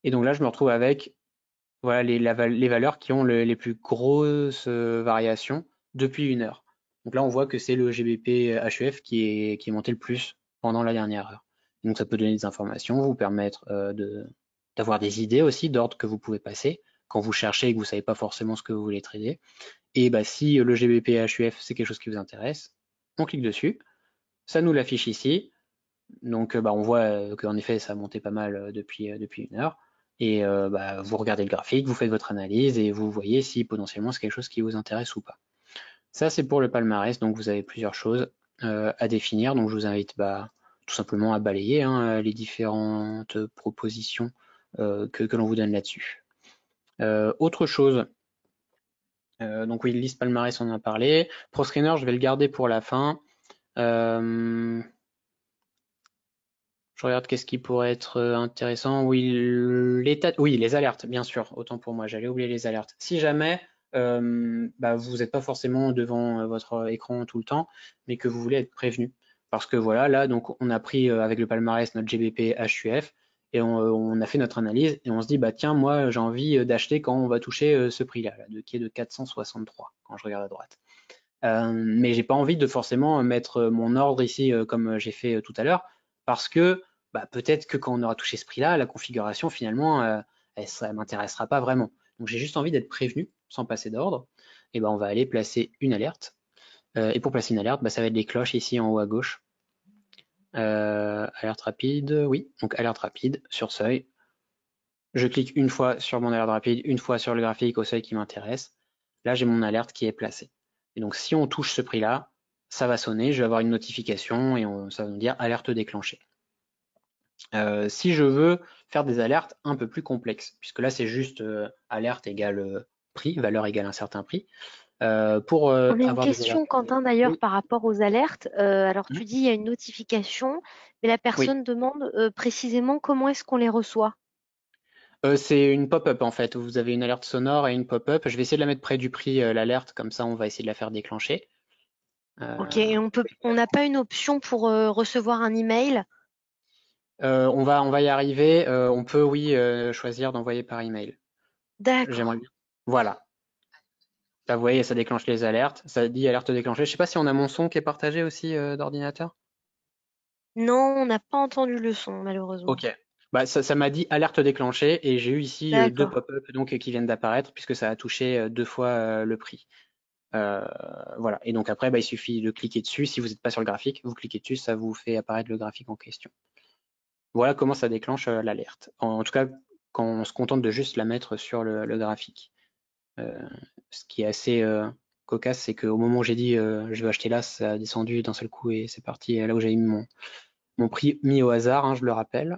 Et donc là, je me retrouve avec voilà, les valeurs qui ont les plus grosses variations depuis une heure. Donc là, on voit que c'est le GBP HUF qui est monté le plus pendant la dernière heure. Donc ça peut donner des informations, vous permettre d'avoir des idées aussi d'ordre que vous pouvez passer quand vous cherchez et que vous ne savez pas forcément ce que vous voulez trader. Et bah, si le GBP HUF c'est quelque chose qui vous intéresse, on clique dessus, ça nous l'affiche ici. Donc bah, on voit qu'en effet ça a monté pas mal depuis 1 heure. Et bah, vous regardez le graphique, vous faites votre analyse et vous voyez si potentiellement c'est quelque chose qui vous intéresse ou pas. Ça c'est pour le palmarès, donc vous avez plusieurs choses à définir. Donc je vous invite bah, tout simplement à balayer hein, les différentes propositions que l'on vous donne là-dessus. Autre chose, donc oui, liste palmarès, on en a parlé. ProScreener, je vais le garder pour la fin. Je regarde qu'est-ce qui pourrait être intéressant. Oui, oui, les alertes, bien sûr. Autant pour moi, j'allais oublier les alertes. Si jamais bah, vous n'êtes pas forcément devant votre écran tout le temps, mais que vous voulez être prévenu. Parce que voilà, là, donc on a pris avec le palmarès notre GBP HUF et on a fait notre analyse et on se dit, bah tiens, moi j'ai envie d'acheter quand on va toucher ce prix-là, qui est de 463 quand je regarde à droite. Mais j'ai pas envie de forcément mettre mon ordre ici comme j'ai fait tout à l'heure, parce que bah, peut-être que quand on aura touché ce prix-là, la configuration finalement, ça m'intéressera pas vraiment. Donc j'ai juste envie d'être prévenu sans passer d'ordre. Et ben on va aller placer une alerte. Et pour placer une alerte, bah, ça va être les cloches ici en haut à gauche. Alerte rapide, oui. Donc alerte rapide sur seuil. Je clique une fois sur mon alerte rapide, une fois sur le graphique au seuil qui m'intéresse. Là, j'ai mon alerte qui est placée. Et donc, si on touche ce prix-là, ça va sonner, je vais avoir une notification et ça va nous dire alerte déclenchée. Si je veux faire des alertes un peu plus complexes, puisque là, c'est juste alerte égale prix, valeur égale un certain prix. Pour On a une avoir des alertes. question, Quentin, d'ailleurs, Oui, par rapport aux alertes. Alors, mhm, tu dis il y a une notification, mais la oui. personne demande précisément comment est-ce qu'on les reçoit. C'est une pop-up en fait. Vous avez une alerte sonore et une pop-up. Je vais essayer de la mettre près du prix, l'alerte, comme ça on va essayer de la faire déclencher. Ok, et on n'a pas une option pour recevoir un email. On va y arriver. On peut, oui, choisir d'envoyer par email. J'aimerais D'accord. bien. Voilà. Là, vous voyez, ça déclenche les alertes. Ça dit alerte déclenchée. Je sais pas si on a mon son qui est partagé aussi d'ordinateur. Non, on n'a pas entendu le son, malheureusement. Ok. Bah, ça m'a dit alerte déclenchée et j'ai eu ici deux D'accord. pop-up donc qui viennent d'apparaître puisque ça a touché 2 fois le prix. Euh, voilà. Et donc après, bah, il suffit de cliquer dessus. Si vous n'êtes pas sur le graphique, vous cliquez dessus, ça vous fait apparaître le graphique en question. Voilà comment ça déclenche l'alerte. En tout cas, quand on se contente de juste la mettre sur le graphique. Euh, Ce qui est assez cocasse, c'est qu'au moment où j'ai dit je vais acheter là, ça a descendu d'un seul coup et c'est parti là où j'avais mis mon prix mis au hasard, hein, je le rappelle.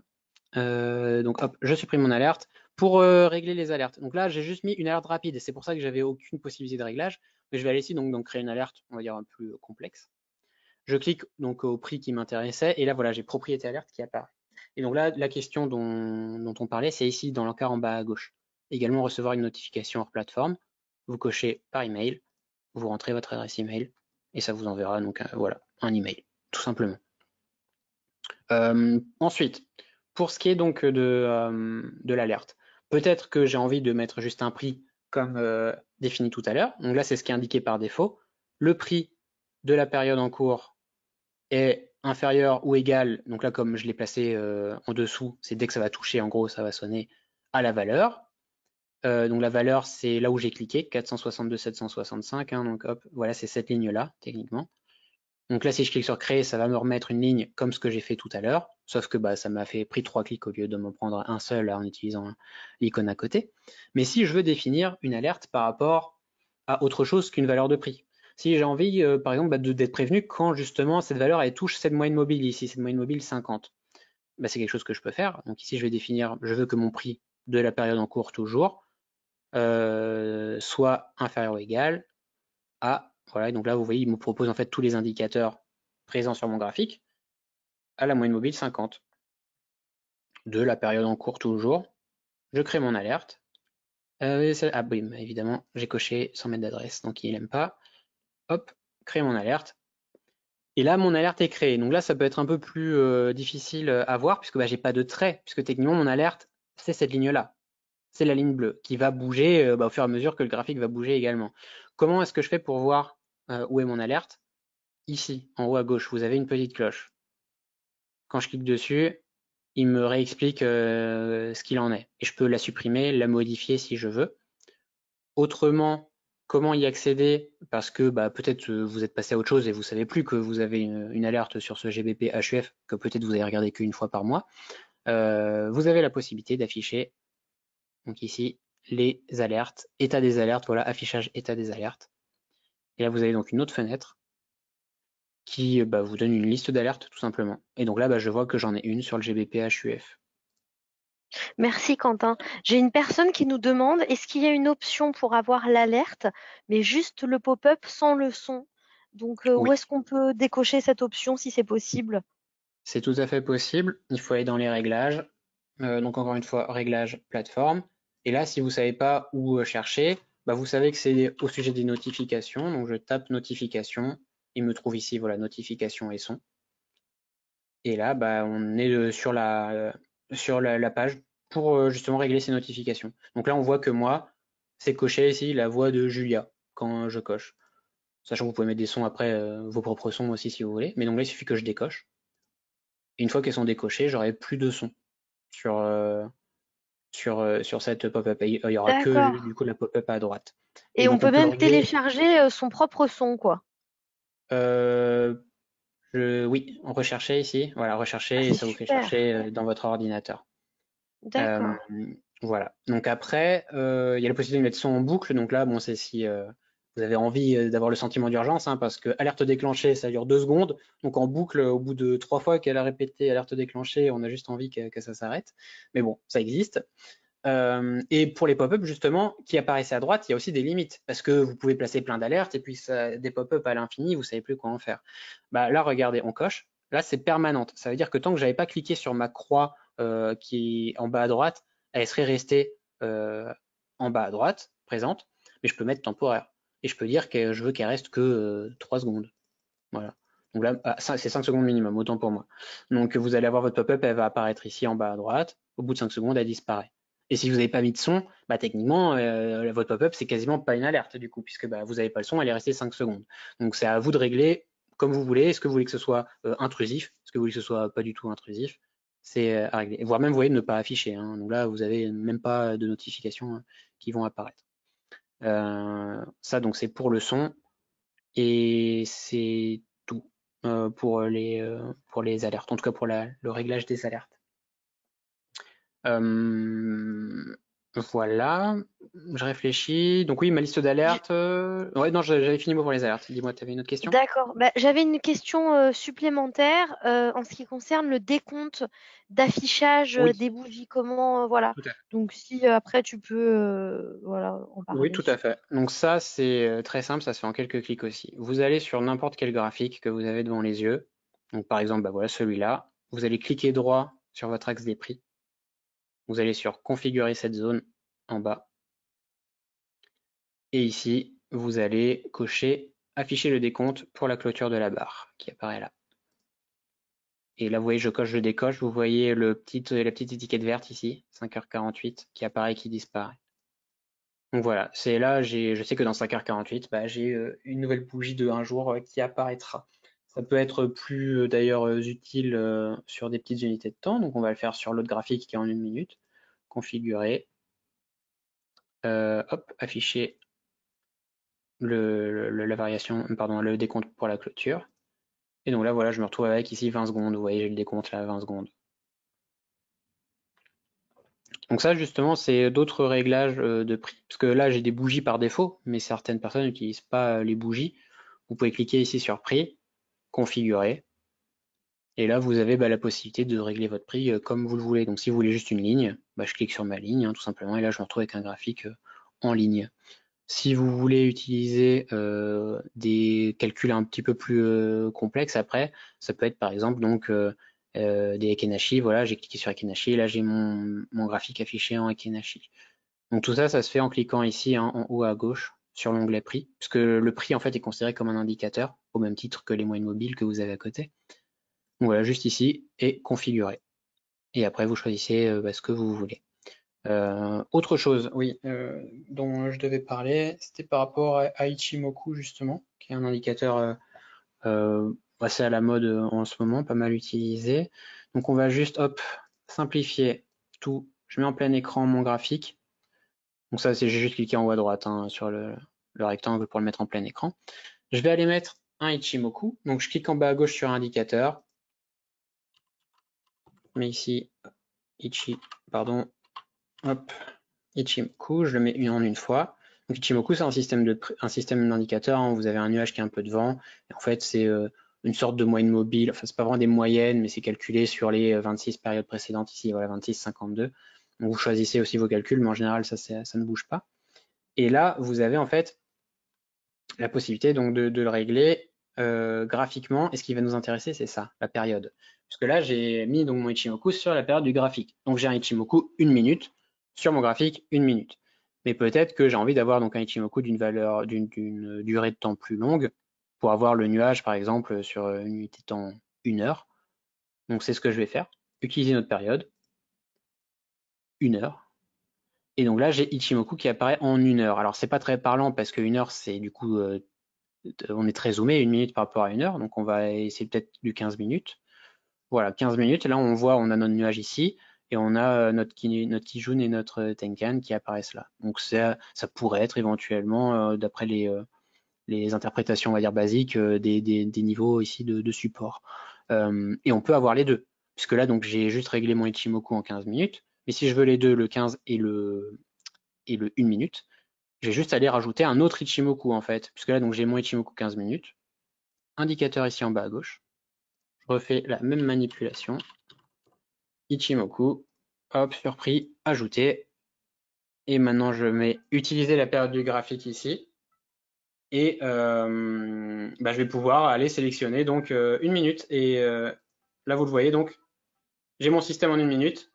Donc hop, je supprime mon alerte. Pour régler les alertes, donc là j'ai juste mis une alerte rapide, c'est pour ça que j'avais aucune possibilité de réglage, mais je vais aller ici donc créer une alerte, on va dire un peu plus complexe. Je clique donc au prix qui m'intéressait et là voilà, j'ai propriété alerte qui apparaît. Et donc là, la question dont on parlait, c'est ici dans l'encart en bas à gauche. Également recevoir une notification hors plateforme. Vous cochez par email, vous rentrez votre adresse email et ça vous enverra donc voilà un email, tout simplement. Ensuite, pour ce qui est donc de l'alerte, peut-être que j'ai envie de mettre juste un prix comme défini tout à l'heure. Donc là, c'est ce qui est indiqué par défaut. Le prix de la période en cours est inférieur ou égal, donc là comme je l'ai placé en dessous, c'est dès que ça va toucher, en gros ça va sonner à la valeur. Donc la valeur c'est là où j'ai cliqué, 462 765, hein, donc hop, voilà c'est cette ligne-là techniquement. Donc là si je clique sur créer, ça va me remettre une ligne comme ce que j'ai fait tout à l'heure, sauf que bah, ça m'a fait pris 3 clics au lieu de me prendre un seul en utilisant l'icône à côté. Mais si je veux définir une alerte par rapport à autre chose qu'une valeur de prix, si j'ai envie, par exemple, bah, d'être prévenu quand justement cette valeur elle touche cette moyenne mobile ici, cette moyenne mobile 50, bah, c'est quelque chose que je peux faire. Donc ici, je vais définir, je veux que mon prix de la période en cours toujours soit inférieur ou égal à, voilà, et donc là, vous voyez, il me propose en fait tous les indicateurs présents sur mon graphique à la moyenne mobile 50 de la période en cours toujours. Je crée mon alerte. Ah oui, évidemment, j'ai coché sans mettre d'adresse, donc il n'aime pas. Hop, créer mon alerte. Et là, mon alerte est créée. Donc là, ça peut être un peu plus difficile à voir puisque bah, j'ai pas de trait, puisque techniquement, mon alerte, c'est cette ligne-là. C'est la ligne bleue qui va bouger bah, au fur et à mesure que le graphique va bouger également. Comment est-ce que je fais pour voir où est mon alerte? Ici, en haut à gauche, vous avez une petite cloche. Quand je clique dessus, il me réexplique ce qu'il en est. Et je peux la supprimer, la modifier si je veux. Autrement, Comment y accéder? Parce que peut-être vous êtes passé à autre chose et vous savez plus que vous avez une alerte sur ce GBP HUF que peut-être vous avez regardé qu'une fois par mois. Vous avez la possibilité d'afficher, donc ici, les alertes, état des alertes, voilà, affichage état des alertes. Et là, vous avez donc une autre fenêtre qui vous donne une liste d'alertes tout simplement. Et donc là, je vois que j'en ai une sur le GBP HUF. Merci Quentin. J'ai une personne qui nous demande, est-ce qu'il y a une option pour avoir l'alerte, mais juste le pop-up sans le son? Donc, où Oui, est-ce qu'on peut décocher cette option si c'est possible? c'est tout à fait possible. Il faut aller dans les réglages. Donc encore une fois, réglages plateforme. Et là, si vous ne savez pas où chercher, vous savez que c'est au sujet des notifications. Donc je tape notification. Il me trouve ici, voilà, notification et son. Et là, on est sur la page pour justement régler ces notifications. Donc là, on voit que moi, c'est coché ici la voix de Julia quand je coche. Sachant que vous pouvez mettre des sons après, vos propres sons aussi si vous voulez. Mais donc là, il suffit que je décoche. Et une fois qu'elles sont décochées, j'aurai plus de sons sur, sur cette pop-up. Il y aura que D'accord. du coup la pop-up à droite. Et Et on donc on peut peut le même régler. télécharger son propre son, quoi. euh, oui, on recherchait ici. Voilà, Ah, rechercher et c'est ça vous fait super. chercher dans votre ordinateur. Euh, D'accord. voilà. Donc après, il y a la possibilité de mettre son en boucle. Donc là, bon, c'est si vous avez envie d'avoir le sentiment d'urgence, hein, parce que alerte déclenchée, ça dure 2 secondes. Donc en boucle, au bout de 3 fois qu'elle a répété alerte déclenchée, on a juste envie que ça s'arrête. Mais bon, ça existe. Et pour les pop-up, justement, qui apparaissaient à droite, il y a aussi des limites, parce que vous pouvez placer plein d'alertes, et puis des pop-up à l'infini, vous savez plus quoi en faire. Là, regardez, on coche. Là, c'est permanente. Ça veut dire que tant que j'avais pas cliqué sur ma croix qui est en bas à droite, elle serait restée en bas à droite, présente, mais je peux mettre temporaire. Et je peux dire que je veux qu'elle reste que 3 secondes. Voilà. Donc là, c'est 5 secondes minimum, autant pour moi. Donc vous allez avoir votre pop-up, elle va apparaître ici en bas à droite. Au bout de 5 secondes, elle disparaît. Et si vous n'avez pas mis de son, techniquement, votre pop-up, c'est quasiment pas une alerte du coup, puisque vous n'avez pas le son, elle est restée 5 secondes. Donc c'est à vous de régler comme vous voulez. Est-ce que vous voulez que ce soit intrusif? Est-ce que vous voulez que ce soit pas du tout intrusif? C'est à régler. Voire même, vous voyez, ne pas afficher, hein. Donc là, vous n'avez même pas de notifications qui vont apparaître. Ça, donc c'est pour le son. Et c'est tout pour les alertes, en tout cas pour le réglage des alertes. Euh, voilà, je réfléchis. Donc oui, ma liste J- d'alertes. Ouais, non, j'avais fini pour les alertes. Dis-moi, tu avais une autre question? D'accord. J'avais une question supplémentaire en ce qui concerne le décompte d'affichage Oui, des bougies. Comment, voilà. tout à fait. Donc, si après tu peux, voilà, en Oui, parler. tout à fait. Donc ça, c'est très simple, ça se fait en quelques clics aussi. Vous allez sur n'importe quel graphique que vous avez devant les yeux. Donc par exemple, voilà celui-là. Vous allez cliquer droit sur votre axe des prix. Vous allez sur configurer cette zone en bas. Et ici, vous allez cocher afficher le décompte pour la clôture de la barre qui apparaît là. Et là, vous voyez, je coche, je décoche. Vous voyez la petite étiquette verte ici, 5h48, qui apparaît, qui disparaît. Donc voilà, c'est là, je sais que dans 5h48, j'ai une nouvelle bougie de un jour qui apparaîtra. Ça peut être plus d'ailleurs utile sur des petites unités de temps. Donc on va le faire sur l'autre graphique qui est en 1 minute. Configurer. Hop, afficher la variation, pardon, le décompte pour la clôture. Et donc là, voilà, je me retrouve avec ici 20 secondes. Vous voyez, j'ai le décompte là, 20 secondes. Donc ça, justement, c'est d'autres réglages de prix. Parce que là, j'ai des bougies par défaut, mais certaines personnes n'utilisent pas les bougies. Vous pouvez cliquer ici sur prix, configurer. Et là, vous avez la possibilité de régler votre prix comme vous le voulez. Donc si vous voulez juste une ligne, je clique sur ma ligne, hein, tout simplement. Et là, je me retrouve avec un graphique en ligne. Si vous voulez utiliser des calculs un petit peu plus complexes après, ça peut être par exemple des Ekenashi. Voilà, j'ai cliqué sur Ekenashi, là j'ai mon graphique affiché en Ekenashi. Donc tout ça, ça se fait en cliquant ici en haut à gauche sur l'onglet prix, puisque le prix en fait est considéré comme un indicateur, au même titre que les moyennes mobiles que vous avez à côté. Donc voilà, juste ici et configurer. Et après vous choisissez ce que vous voulez. Autre chose, oui, dont je devais parler, c'était par rapport à Ichimoku justement, qui est un indicateur assez à la mode en ce moment, pas mal utilisé. Donc on va juste, hop, simplifier tout. Je mets en plein écran mon graphique. Donc ça, c'est j'ai juste cliqué en haut à droite hein, sur le rectangle pour le mettre en plein écran. Je vais aller mettre un Ichimoku. Donc je clique en bas à gauche sur indicateur. Je mets ici hop, Ichimoku, je le mets en une fois. Donc Ichimoku, c'est un système d'indicateur, hein. Vous avez un nuage qui est un peu devant. Et en fait, c'est une sorte de moyenne mobile. Enfin, c'est pas vraiment des moyennes, mais c'est calculé sur les 26 périodes précédentes. Ici, voilà, 26, 52. Donc vous choisissez aussi vos calculs, mais en général, ça ne bouge pas. Et là, vous avez en fait la possibilité donc de le régler graphiquement. Et ce qui va nous intéresser, c'est ça, la période. Puisque là, j'ai mis donc mon Ichimoku sur la période du graphique. Donc j'ai un Ichimoku 1 minute, sur mon graphique 1 minute. Mais peut-être que j'ai envie d'avoir donc un Ichimoku d'une durée de temps plus longue pour avoir le nuage, par exemple, sur une unité de temps 1 heure. Donc c'est ce que je vais faire. Utiliser notre période, 1 heure. Et donc là, j'ai Ichimoku qui apparaît en 1 heure. Alors c'est pas très parlant parce que 1 heure, c'est du coup on est très zoomé, 1 minute par rapport à 1 heure, donc on va essayer peut-être du 15 minutes. Voilà, 15 minutes, et là on voit, on a notre nuage ici, et on a notre Kijun et notre Tenkan qui apparaissent là. Donc ça pourrait être éventuellement, d'après les interprétations, on va dire, basiques, des niveaux ici de support. Et on peut avoir les deux, puisque là, donc j'ai juste réglé mon Ichimoku en 15 minutes, mais si je veux les deux, le 15 et le 1 minute, j'ai juste à aller rajouter un autre Ichimoku en fait, puisque là donc j'ai mon Ichimoku 15 minutes, indicateur ici en bas à gauche, je refais la même manipulation, Ichimoku, hop, surpris, ajouter, et maintenant je mets utiliser la période du graphique ici, et je vais pouvoir aller sélectionner donc 1 minute, et là vous le voyez donc, j'ai mon système en 1 minute,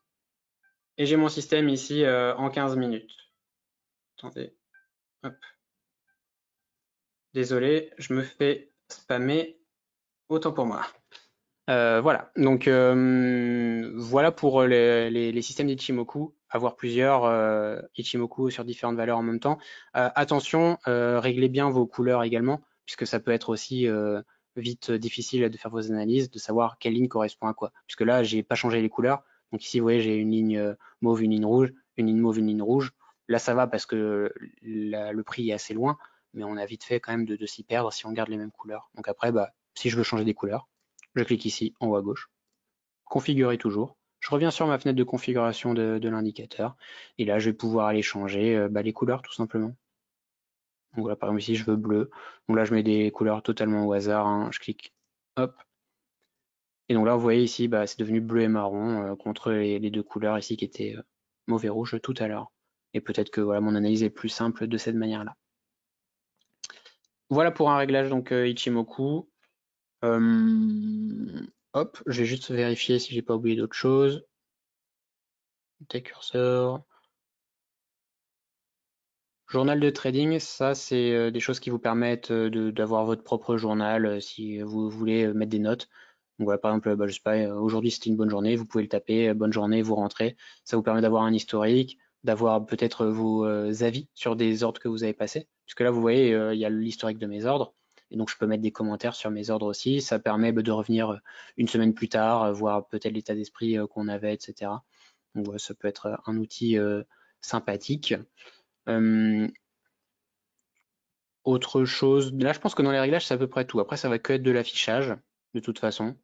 et j'ai mon système ici en 15 minutes. Attendez, hop. Désolé, je me fais spammer, autant pour moi. Voilà, donc voilà pour les systèmes d'Ichimoku, avoir plusieurs Ichimoku sur différentes valeurs en même temps. Attention, réglez bien vos couleurs également, puisque ça peut être aussi vite difficile de faire vos analyses, de savoir quelle ligne correspond à quoi. Puisque là, j'ai pas changé les couleurs, donc ici, vous voyez, j'ai une ligne mauve, une ligne rouge, une ligne mauve, une ligne rouge. Là, ça va parce que le prix est assez loin, mais on a vite fait quand même de s'y perdre si on garde les mêmes couleurs. Donc après, si je veux changer des couleurs, je clique ici en haut à gauche, configurer toujours. Je reviens sur ma fenêtre de configuration de l'indicateur et là je vais pouvoir aller changer les couleurs tout simplement. Donc voilà, par exemple ici je veux bleu, donc là je mets des couleurs totalement au hasard, hein. Je clique, hop, et donc là vous voyez ici c'est devenu bleu et marron contre les deux couleurs ici qui étaient mauve et rouge tout à l'heure. Et peut-être que voilà, mon analyse est plus simple de cette manière-là. Voilà pour un réglage donc Ichimoku. Hop, je vais juste vérifier si j'ai pas oublié d'autres choses. Tes curseurs. Journal de trading, ça c'est des choses qui vous permettent d'avoir votre propre journal si vous voulez mettre des notes. Donc voilà, par exemple, je sais pas, aujourd'hui c'était une bonne journée, vous pouvez le taper, bonne journée, vous rentrez. Ça vous permet d'avoir un historique, d'avoir peut-être vos avis sur des ordres que vous avez passés. Puisque là, vous voyez, il y a l'historique de mes ordres. Et donc je peux mettre des commentaires sur mes ordres aussi. Ça permet de revenir une semaine plus tard, voir peut-être l'état d'esprit qu'on avait, etc. Donc voilà, ça peut être un outil sympathique. Autre chose, là je pense que dans les réglages c'est à peu près tout. Après ça va que être de l'affichage de toute façon.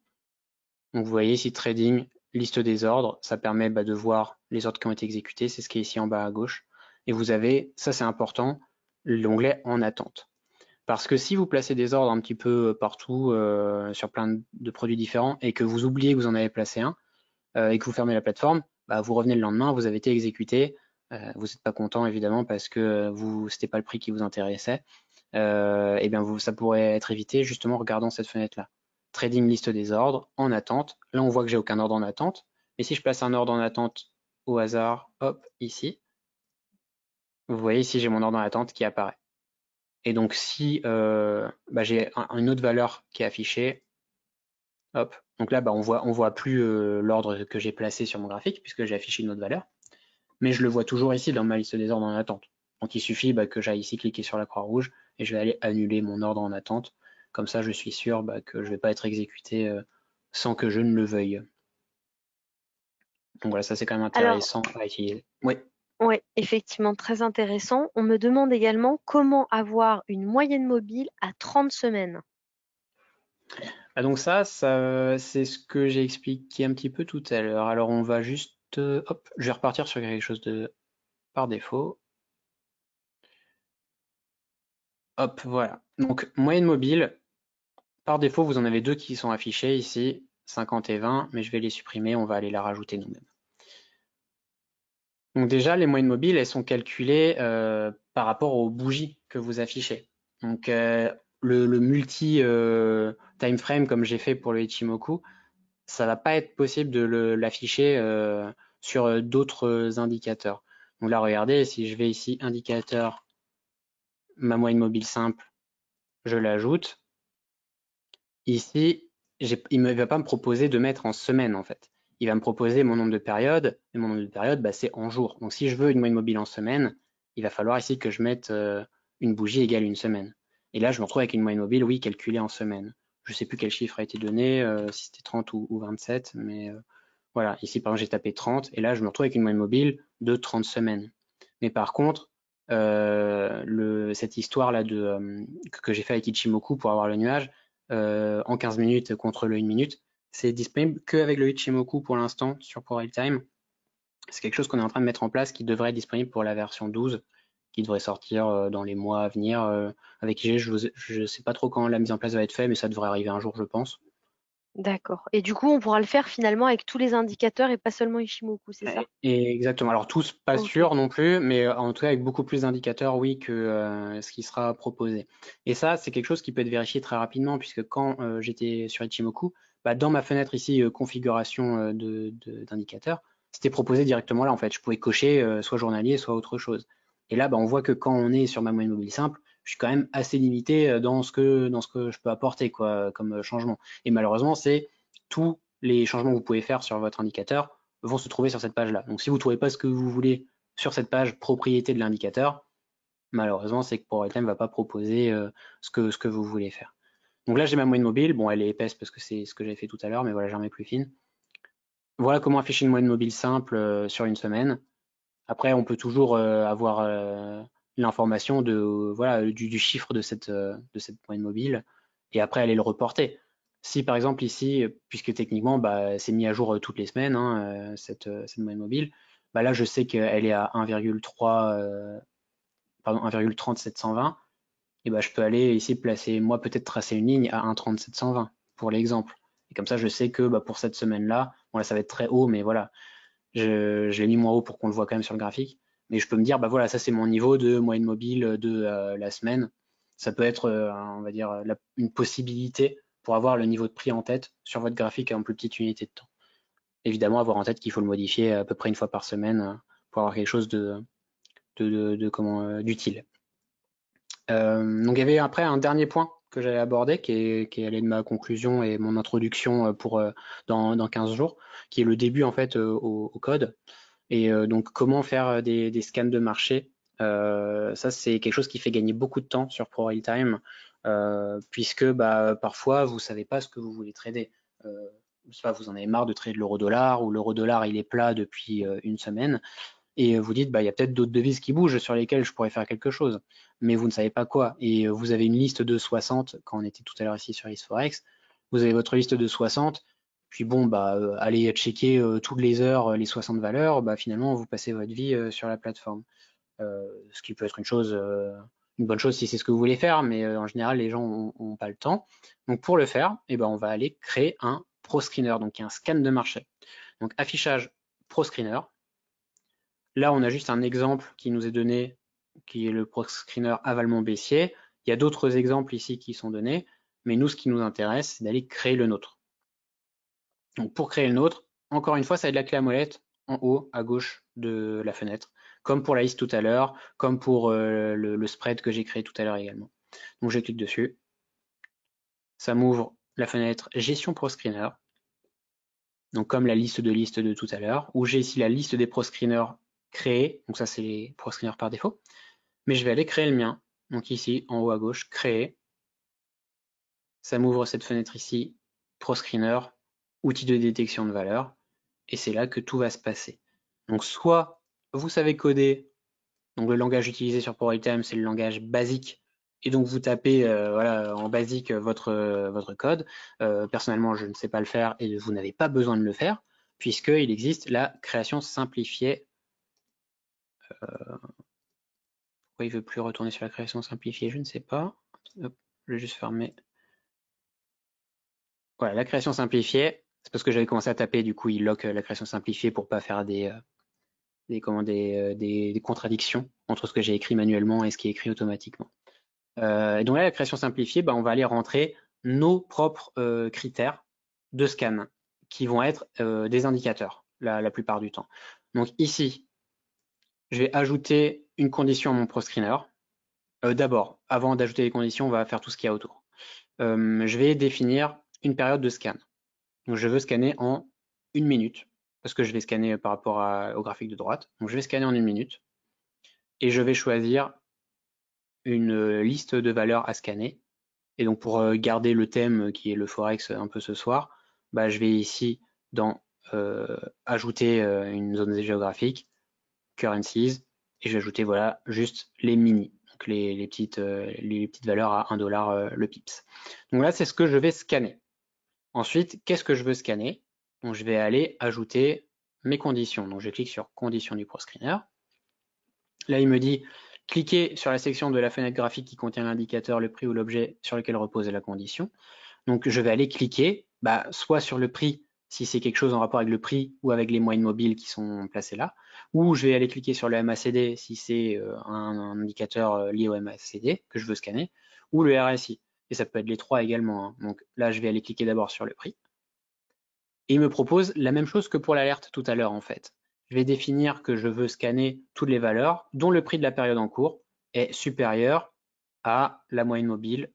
Donc vous voyez ici trading, liste des ordres, ça permet de voir les ordres qui ont été exécutés, c'est ce qui est ici en bas à gauche. Et vous avez, ça c'est important, l'onglet en attente. Parce que si vous placez des ordres un petit peu partout sur plein de produits différents et que vous oubliez que vous en avez placé un et que vous fermez la plateforme, vous revenez le lendemain, vous avez été exécuté, vous n'êtes pas content évidemment parce que c'était pas le prix qui vous intéressait. Et bien ça pourrait être évité justement en regardant cette fenêtre-là. Trading liste des ordres en attente. Là, on voit que j'ai aucun ordre en attente. Mais si je place un ordre en attente au hasard, hop, ici, vous voyez ici j'ai mon ordre en attente qui apparaît. Et donc si j'ai une autre valeur qui est affichée, hop, donc là on voit plus l'ordre que j'ai placé sur mon graphique puisque j'ai affiché une autre valeur. Mais je le vois toujours ici dans ma liste des ordres en attente. Donc il suffit que j'aille ici cliquer sur la croix rouge et je vais aller annuler mon ordre en attente. Comme ça, je suis sûr que je ne vais pas être exécuté sans que je ne le veuille. Donc voilà, ça c'est quand même Alors, intéressant à utiliser. Oui. Oui, effectivement, très intéressant. On me demande également comment avoir une moyenne mobile à 30 semaines. Ah, donc ça c'est ce que j'ai expliqué un petit peu tout à l'heure. Alors on va juste, hop, je vais repartir sur quelque chose de par défaut. Hop, voilà. Donc moyenne mobile, par défaut, vous en avez deux qui sont affichés ici, 50 et 20, mais je vais les supprimer, on va aller la rajouter nous-mêmes. Donc déjà, les moyennes mobiles, elles sont calculées par rapport aux bougies que vous affichez. Donc le multi time frame comme j'ai fait pour le Ichimoku, ça va pas être possible de l'afficher sur d'autres indicateurs. Donc là, regardez, si je vais ici indicateur, ma moyenne mobile simple, je l'ajoute. Ici, il ne va pas me proposer de mettre en semaine en fait. Il va me proposer mon nombre de périodes, et mon nombre de périodes, bah, c'est en jours. Donc si je veux une moyenne mobile en semaine, il va falloir ici que je mette une bougie égale une semaine. Et là, je me retrouve avec une moyenne mobile, oui, calculée en semaine. Je ne sais plus quel chiffre a été donné, si c'était 30 ou 27, mais voilà. Ici, par exemple, j'ai tapé 30, et là, je me retrouve avec une moyenne mobile de 30 semaines. Mais par contre, cette histoire-là que j'ai fait avec Ichimoku pour avoir le nuage, en 15 minutes contre le 1 minute. C'est disponible qu'avec le Ichimoku pour l'instant sur ProRealTime. C'est quelque chose qu'on est en train de mettre en place qui devrait être disponible pour la version 12 qui devrait sortir dans les mois à venir. Avec IG, je ne sais pas trop quand la mise en place va être faite, mais ça devrait arriver un jour, je pense. D'accord. Et du coup, on pourra le faire finalement avec tous les indicateurs et pas seulement Ishimoku, c'est ça? Et exactement. Alors tous pas Ok. sûr non plus, mais en tout cas avec beaucoup plus d'indicateurs, oui, que ce qui sera proposé. Et ça, c'est quelque chose qui peut être vérifié très rapidement, puisque quand j'étais sur Ichimoku, bah, dans ma fenêtre ici configuration d'indicateurs, c'était proposé directement là en fait. Je pouvais cocher soit journalier, soit autre chose. Et là, bah, on voit que quand on est sur ma moyenne mobile simple, je suis quand même assez limité dans ce que je peux apporter quoi, comme changement. Et malheureusement, c'est tous les changements que vous pouvez faire sur votre indicateur vont se trouver sur cette page-là. Donc si vous ne trouvez pas ce que vous voulez sur cette page propriété de l'indicateur, malheureusement, c'est que ProRealTime ne va pas proposer ce que vous voulez faire. Donc là, j'ai ma moyenne mobile. Bon, elle est épaisse parce que c'est ce que j'ai fait tout à l'heure, mais voilà, j'en mets plus fine. Voilà comment afficher une moyenne mobile simple sur une semaine. Après, on peut toujours avoir l'information voilà, du chiffre de cette moyenne mobile et après aller le reporter. Si par exemple ici, puisque techniquement bah, c'est mis à jour toutes les semaines, hein, cette moyenne mobile, bah là je sais qu'elle est à 1,3, pardon, 1,30720, et bah, je peux aller ici placer, moi peut-être tracer une ligne à 1,30720 pour l'exemple. Et comme ça je sais que bah, pour cette semaine-là, bon là ça va être très haut, mais voilà, je l'ai mis moins haut pour qu'on le voit quand même sur le graphique. Mais je peux me dire, bah voilà, ça c'est mon niveau de moyenne mobile de la semaine. Ça peut être, on va dire, une possibilité pour avoir le niveau de prix en tête sur votre graphique en plus petite unité de temps. Évidemment, avoir en tête qu'il faut le modifier à peu près une fois par semaine pour avoir quelque chose d'utile. Donc il y avait après un dernier point que j'allais aborder, qui est allé de ma conclusion et mon introduction pour dans 15 jours, qui est le début en fait au code. Et donc, comment faire des scans de marché? Ça, c'est quelque chose qui fait gagner beaucoup de temps sur ProRealTime, puisque bah, parfois, vous ne savez pas ce que vous voulez trader. Euh, je sais pas, vous en avez marre de trader l'euro-dollar, ou l'euro-dollar, il est plat depuis une semaine, et vous dites, bah, il y a peut-être d'autres devises qui bougent sur lesquelles je pourrais faire quelque chose, mais vous ne savez pas quoi. Et vous avez une liste de 60, quand on était tout à l'heure ici sur EastForex, vous avez votre liste de 60, puis bon, bah, allez checker toutes les heures les 60 valeurs, bah, finalement, vous passez votre vie sur la plateforme. Ce qui peut être une bonne chose si c'est ce que vous voulez faire, mais en général, les gens n'ont pas le temps. Donc pour le faire, eh ben, on va aller créer un ProScreener, donc un scan de marché. Donc affichage ProScreener. Là, on a juste un exemple qui nous est donné, qui est le ProScreener Avalmont-Bessier. Il y a d'autres exemples ici qui sont donnés, mais nous, ce qui nous intéresse, c'est d'aller créer le nôtre. Donc pour créer le nôtre, encore une fois, ça va être la clé à molette en haut à gauche de la fenêtre, comme pour la liste tout à l'heure, comme pour le spread que j'ai créé tout à l'heure également. Donc je clique dessus, ça m'ouvre la fenêtre Gestion ProScreener, donc comme la liste de tout à l'heure, où j'ai ici la liste des ProScreeners créés, donc ça c'est les ProScreeners par défaut, mais je vais aller créer le mien, donc ici en haut à gauche, créer, ça m'ouvre cette fenêtre ici, ProScreener, outil de détection de valeur, et c'est là que tout va se passer. Donc soit vous savez coder, donc le langage utilisé sur PowerItem, c'est le langage basique, et donc vous tapez voilà, en basique votre code. Personnellement, je ne sais pas le faire et vous n'avez pas besoin de le faire, puisqu'il existe la création simplifiée. Pourquoi il veut plus retourner sur la création simplifiée, je ne sais pas. Hop, je vais juste fermer. Voilà, la création simplifiée, c'est parce que j'avais commencé à taper, du coup il lock la création simplifiée pour pas faire des contradictions entre ce que j'ai écrit manuellement et ce qui est écrit automatiquement. Et donc là, la création simplifiée, bah, on va aller rentrer nos propres critères de scan qui vont être des indicateurs la plupart du temps. Donc ici, je vais ajouter une condition à mon proscreener. D'abord, avant d'ajouter les conditions, on va faire tout ce qu'il y a autour. Je vais définir une période de scan. Donc je veux scanner en 1 minute, parce que je vais scanner par rapport au graphique de droite. Donc je vais scanner en 1 minute, et je vais choisir une liste de valeurs à scanner. Et donc pour garder le thème qui est le Forex un peu ce soir, bah, je vais ici dans ajouter une zone géographique, currencies, et je vais ajouter voilà juste les mini, donc les petites valeurs à 1 $ le pips. Donc là, c'est ce que je vais scanner. Ensuite, qu'est-ce que je veux scanner? Donc je vais aller ajouter mes conditions. Donc je clique sur conditions du proscreener. Là, il me dit cliquez sur la section de la fenêtre graphique qui contient l'indicateur, le prix ou l'objet sur lequel repose la condition. Donc je vais aller cliquer soit sur le prix si c'est quelque chose en rapport avec le prix ou avec les moyennes mobiles qui sont placées là, ou je vais aller cliquer sur le MACD si c'est un indicateur lié au MACD que je veux scanner, ou le RSI. Et ça peut être les trois également, hein. Donc là, je vais aller cliquer d'abord sur le prix. Et il me propose la même chose que pour l'alerte tout à l'heure en fait. Je vais définir que je veux scanner toutes les valeurs dont le prix de la période en cours est supérieur à la moyenne mobile,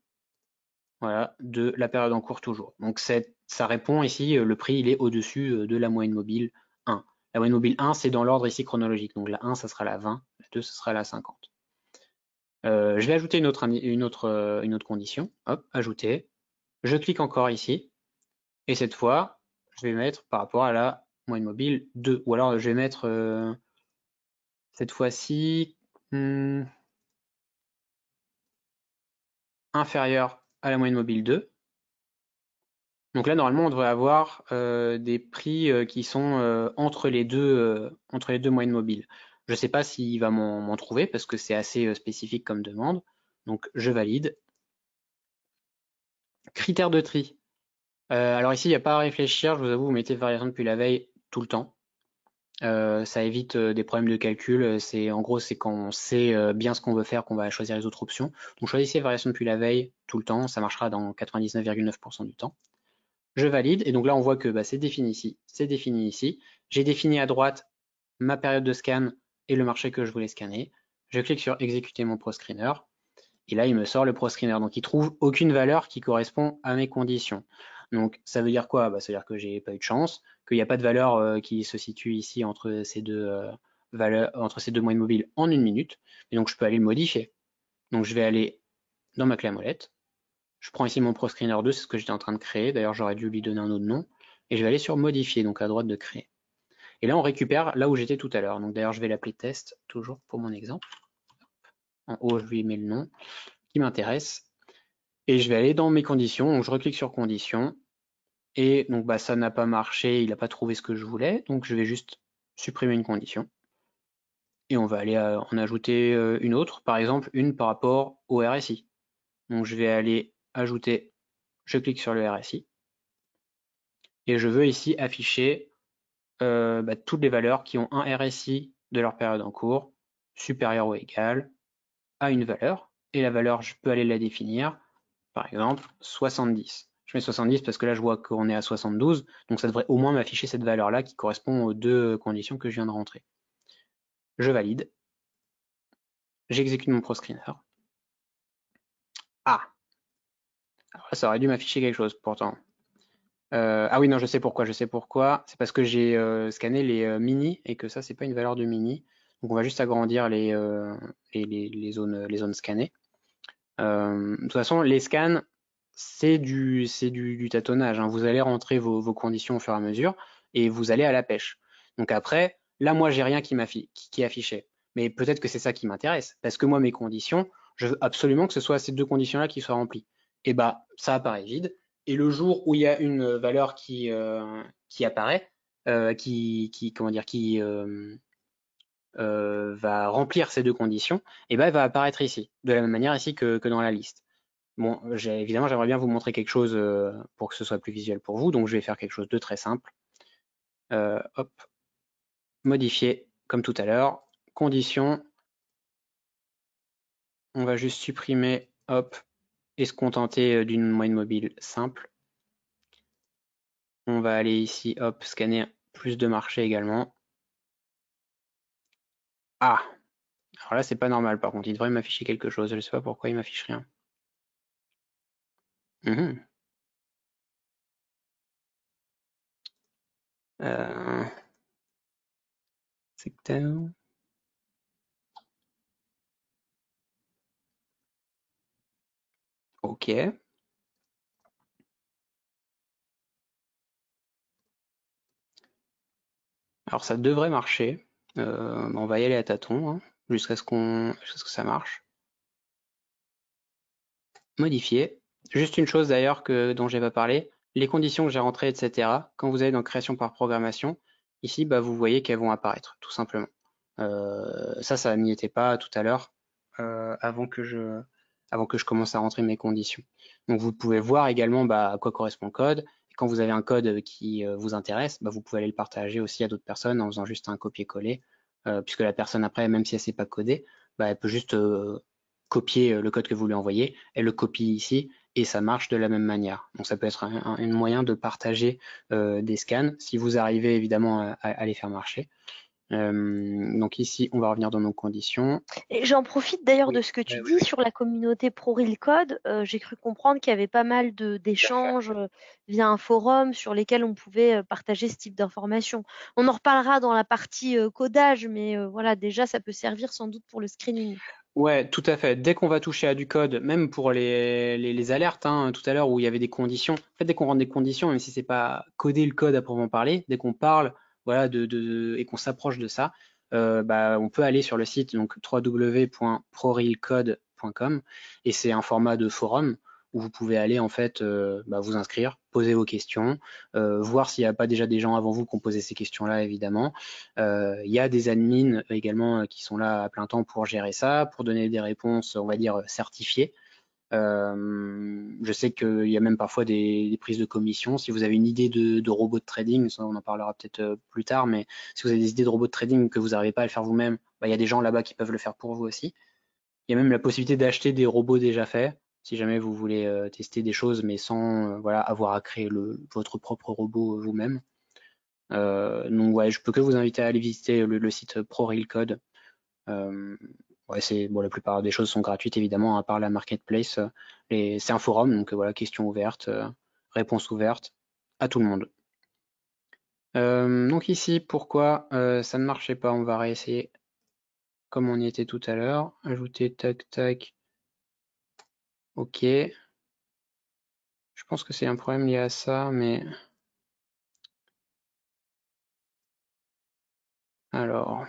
voilà, de la période en cours toujours. Donc ça répond ici, le prix il est au-dessus de la moyenne mobile 1. La moyenne mobile 1 c'est dans l'ordre ici chronologique, donc la 1 ça sera la 20, la 2 ça sera la 50. Je vais ajouter une autre condition, hop, ajouter, je clique encore ici, et cette fois je vais mettre par rapport à la moyenne mobile 2, ou alors je vais mettre cette fois-ci inférieur à la moyenne mobile 2. Donc là, normalement, on devrait avoir des prix qui sont entre les deux moyennes mobiles. Je ne sais pas s'il va m'en trouver parce que c'est assez spécifique comme demande. Donc je valide. Critères de tri. Alors ici, il n'y a pas à réfléchir. Je vous avoue, vous mettez variation depuis la veille tout le temps. Ça évite des problèmes de calcul. En gros, c'est quand on sait bien ce qu'on veut faire qu'on va choisir les autres options. Donc choisissez variation depuis la veille tout le temps. Ça marchera dans 99,9% du temps. Je valide, et donc là on voit que c'est défini ici, c'est défini ici. J'ai défini à droite ma période de scan et le marché que je voulais scanner. Je clique sur exécuter mon proscreener, et là il me sort le proscreener. Donc il trouve aucune valeur qui correspond à mes conditions. Donc ça veut dire quoi? Ça veut dire que j'ai pas eu de chance, qu'il n'y a pas de valeur qui se situe ici entre ces deux valeurs, entre ces deux moyennes mobiles en 1 minute, et donc je peux aller le modifier. Donc je vais aller dans ma clé à molette. Je prends ici mon proscreener 2, c'est ce que j'étais en train de créer. D'ailleurs, j'aurais dû lui donner un autre nom. Et je vais aller sur modifier, donc à droite de créer. Et là, on récupère là où j'étais tout à l'heure. Donc d'ailleurs, je vais l'appeler test, toujours pour mon exemple. En haut, je lui mets le nom qui m'intéresse. Et je vais aller dans mes conditions. Donc je reclique sur conditions. Et donc ça n'a pas marché, il n'a pas trouvé ce que je voulais. Donc je vais juste supprimer une condition. Et on va aller en ajouter une autre, par exemple une par rapport au RSI. Donc je vais aller ajouter, je clique sur le RSI. Et je veux ici afficher toutes les valeurs qui ont un RSI de leur période en cours supérieur ou égal à une valeur. Et la valeur, je peux aller la définir, par exemple 70. Je mets 70 parce que là, je vois qu'on est à 72, donc ça devrait au moins m'afficher cette valeur-là qui correspond aux deux conditions que je viens de rentrer. Je valide. J'exécute mon proscreener. Ah, alors là, ça aurait dû m'afficher quelque chose pourtant. Ah oui, non, je sais pourquoi. C'est parce que j'ai scanné les mini et que ça, c'est pas une valeur de mini. Donc on va juste agrandir les zones scannées. De toute façon, les scans, c'est du tâtonnage, hein. Vous allez rentrer vos conditions au fur et à mesure et vous allez à la pêche. Donc après, Là, moi, j'ai rien qui est affiché. Mais peut-être que c'est ça qui m'intéresse. Parce que moi, mes conditions, je veux absolument que ce soit ces deux conditions-là qui soient remplies. Et bah, ça apparaît vide. Et le jour où il y a une valeur qui apparaît, comment dire, qui va remplir ces deux conditions, et ben, elle va apparaître ici, de la même manière ici que dans la liste. Bon, évidemment, j'aimerais bien vous montrer quelque chose pour que ce soit plus visuel pour vous, donc je vais faire quelque chose de très simple. Hop, modifier, comme tout à l'heure, condition, on va juste supprimer, hop, et se contenter d'une moyenne mobile simple. On va aller ici, hop, scanner plus de marchés également. Ah, alors là, c'est pas normal, par contre, il devrait m'afficher quelque chose, je ne sais pas pourquoi il m'affiche rien. Mmh. Euh, secteur. Ok. Alors ça devrait marcher. On va y aller à tâtons, hein, jusqu'à ce que ça marche. Modifier. Juste une chose d'ailleurs dont j'ai pas parlé, les conditions que j'ai rentrées, etc. Quand vous allez dans création par programmation, ici, bah, vous voyez qu'elles vont apparaître, tout simplement. Ça n'y était pas tout à l'heure, avant que je commence à rentrer mes conditions. Donc vous pouvez voir également bah, à quoi correspond le code. Et quand vous avez un code qui vous intéresse, bah, vous pouvez aller le partager aussi à d'autres personnes en faisant juste un copier-coller, puisque la personne après, même si elle ne sait pas coder, bah, elle peut juste copier le code que vous lui envoyez, elle le copie ici et ça marche de la même manière. Donc ça peut être un moyen de partager des scans si vous arrivez évidemment à les faire marcher. Donc ici, on va revenir dans nos conditions. Et j'en profite d'ailleurs de Oui, ce que tu oui, dis oui, sur la communauté ProReal Code. J'ai cru comprendre qu'il y avait pas mal tout à fait. d'échanges via un forum sur lesquels on pouvait partager ce type d'informations. On en reparlera dans la partie codage, mais voilà, déjà, ça peut servir sans doute pour le screening. Ouais, tout à fait. Dès qu'on va toucher à du code, même pour les alertes, hein, tout à l'heure où il y avait des conditions, en fait, dès qu'on rentre des conditions, même si c'est pas coder le code à proprement parler, dès qu'on parle, voilà, et qu'on s'approche de ça, bah, on peut aller sur le site donc www.prorealcode.com et c'est un format de forum où vous pouvez aller en fait bah, vous inscrire, poser vos questions, voir s'il n'y a pas déjà des gens avant vous qui ont posé ces questions-là, évidemment. Il y a des admins également qui sont là à plein temps pour gérer ça, pour donner des réponses, on va dire, certifiées. Je sais qu'il y a même parfois des prises de commission. Si vous avez une idée de robot de trading, ça, on en parlera peut-être plus tard, mais si vous avez des idées de robot de trading que vous n'arrivez pas à le faire vous-même, bah, il y a des gens là-bas qui peuvent le faire pour vous aussi. Il y a même la possibilité d'acheter des robots déjà faits, si jamais vous voulez tester des choses, mais sans voilà, avoir à créer votre propre robot vous-même. Donc ouais, je peux que vous inviter à aller visiter le site ProRealCode. Euh, ouais, bon, la plupart des choses sont gratuites évidemment, à part la marketplace. C'est un forum, donc voilà, questions ouvertes, réponses ouvertes à tout le monde. Donc ici, pourquoi ça ne marchait pas? On va réessayer comme on y était tout à l'heure. Ajouter, tac, tac. Ok. Je pense que c'est un problème lié à ça, mais alors,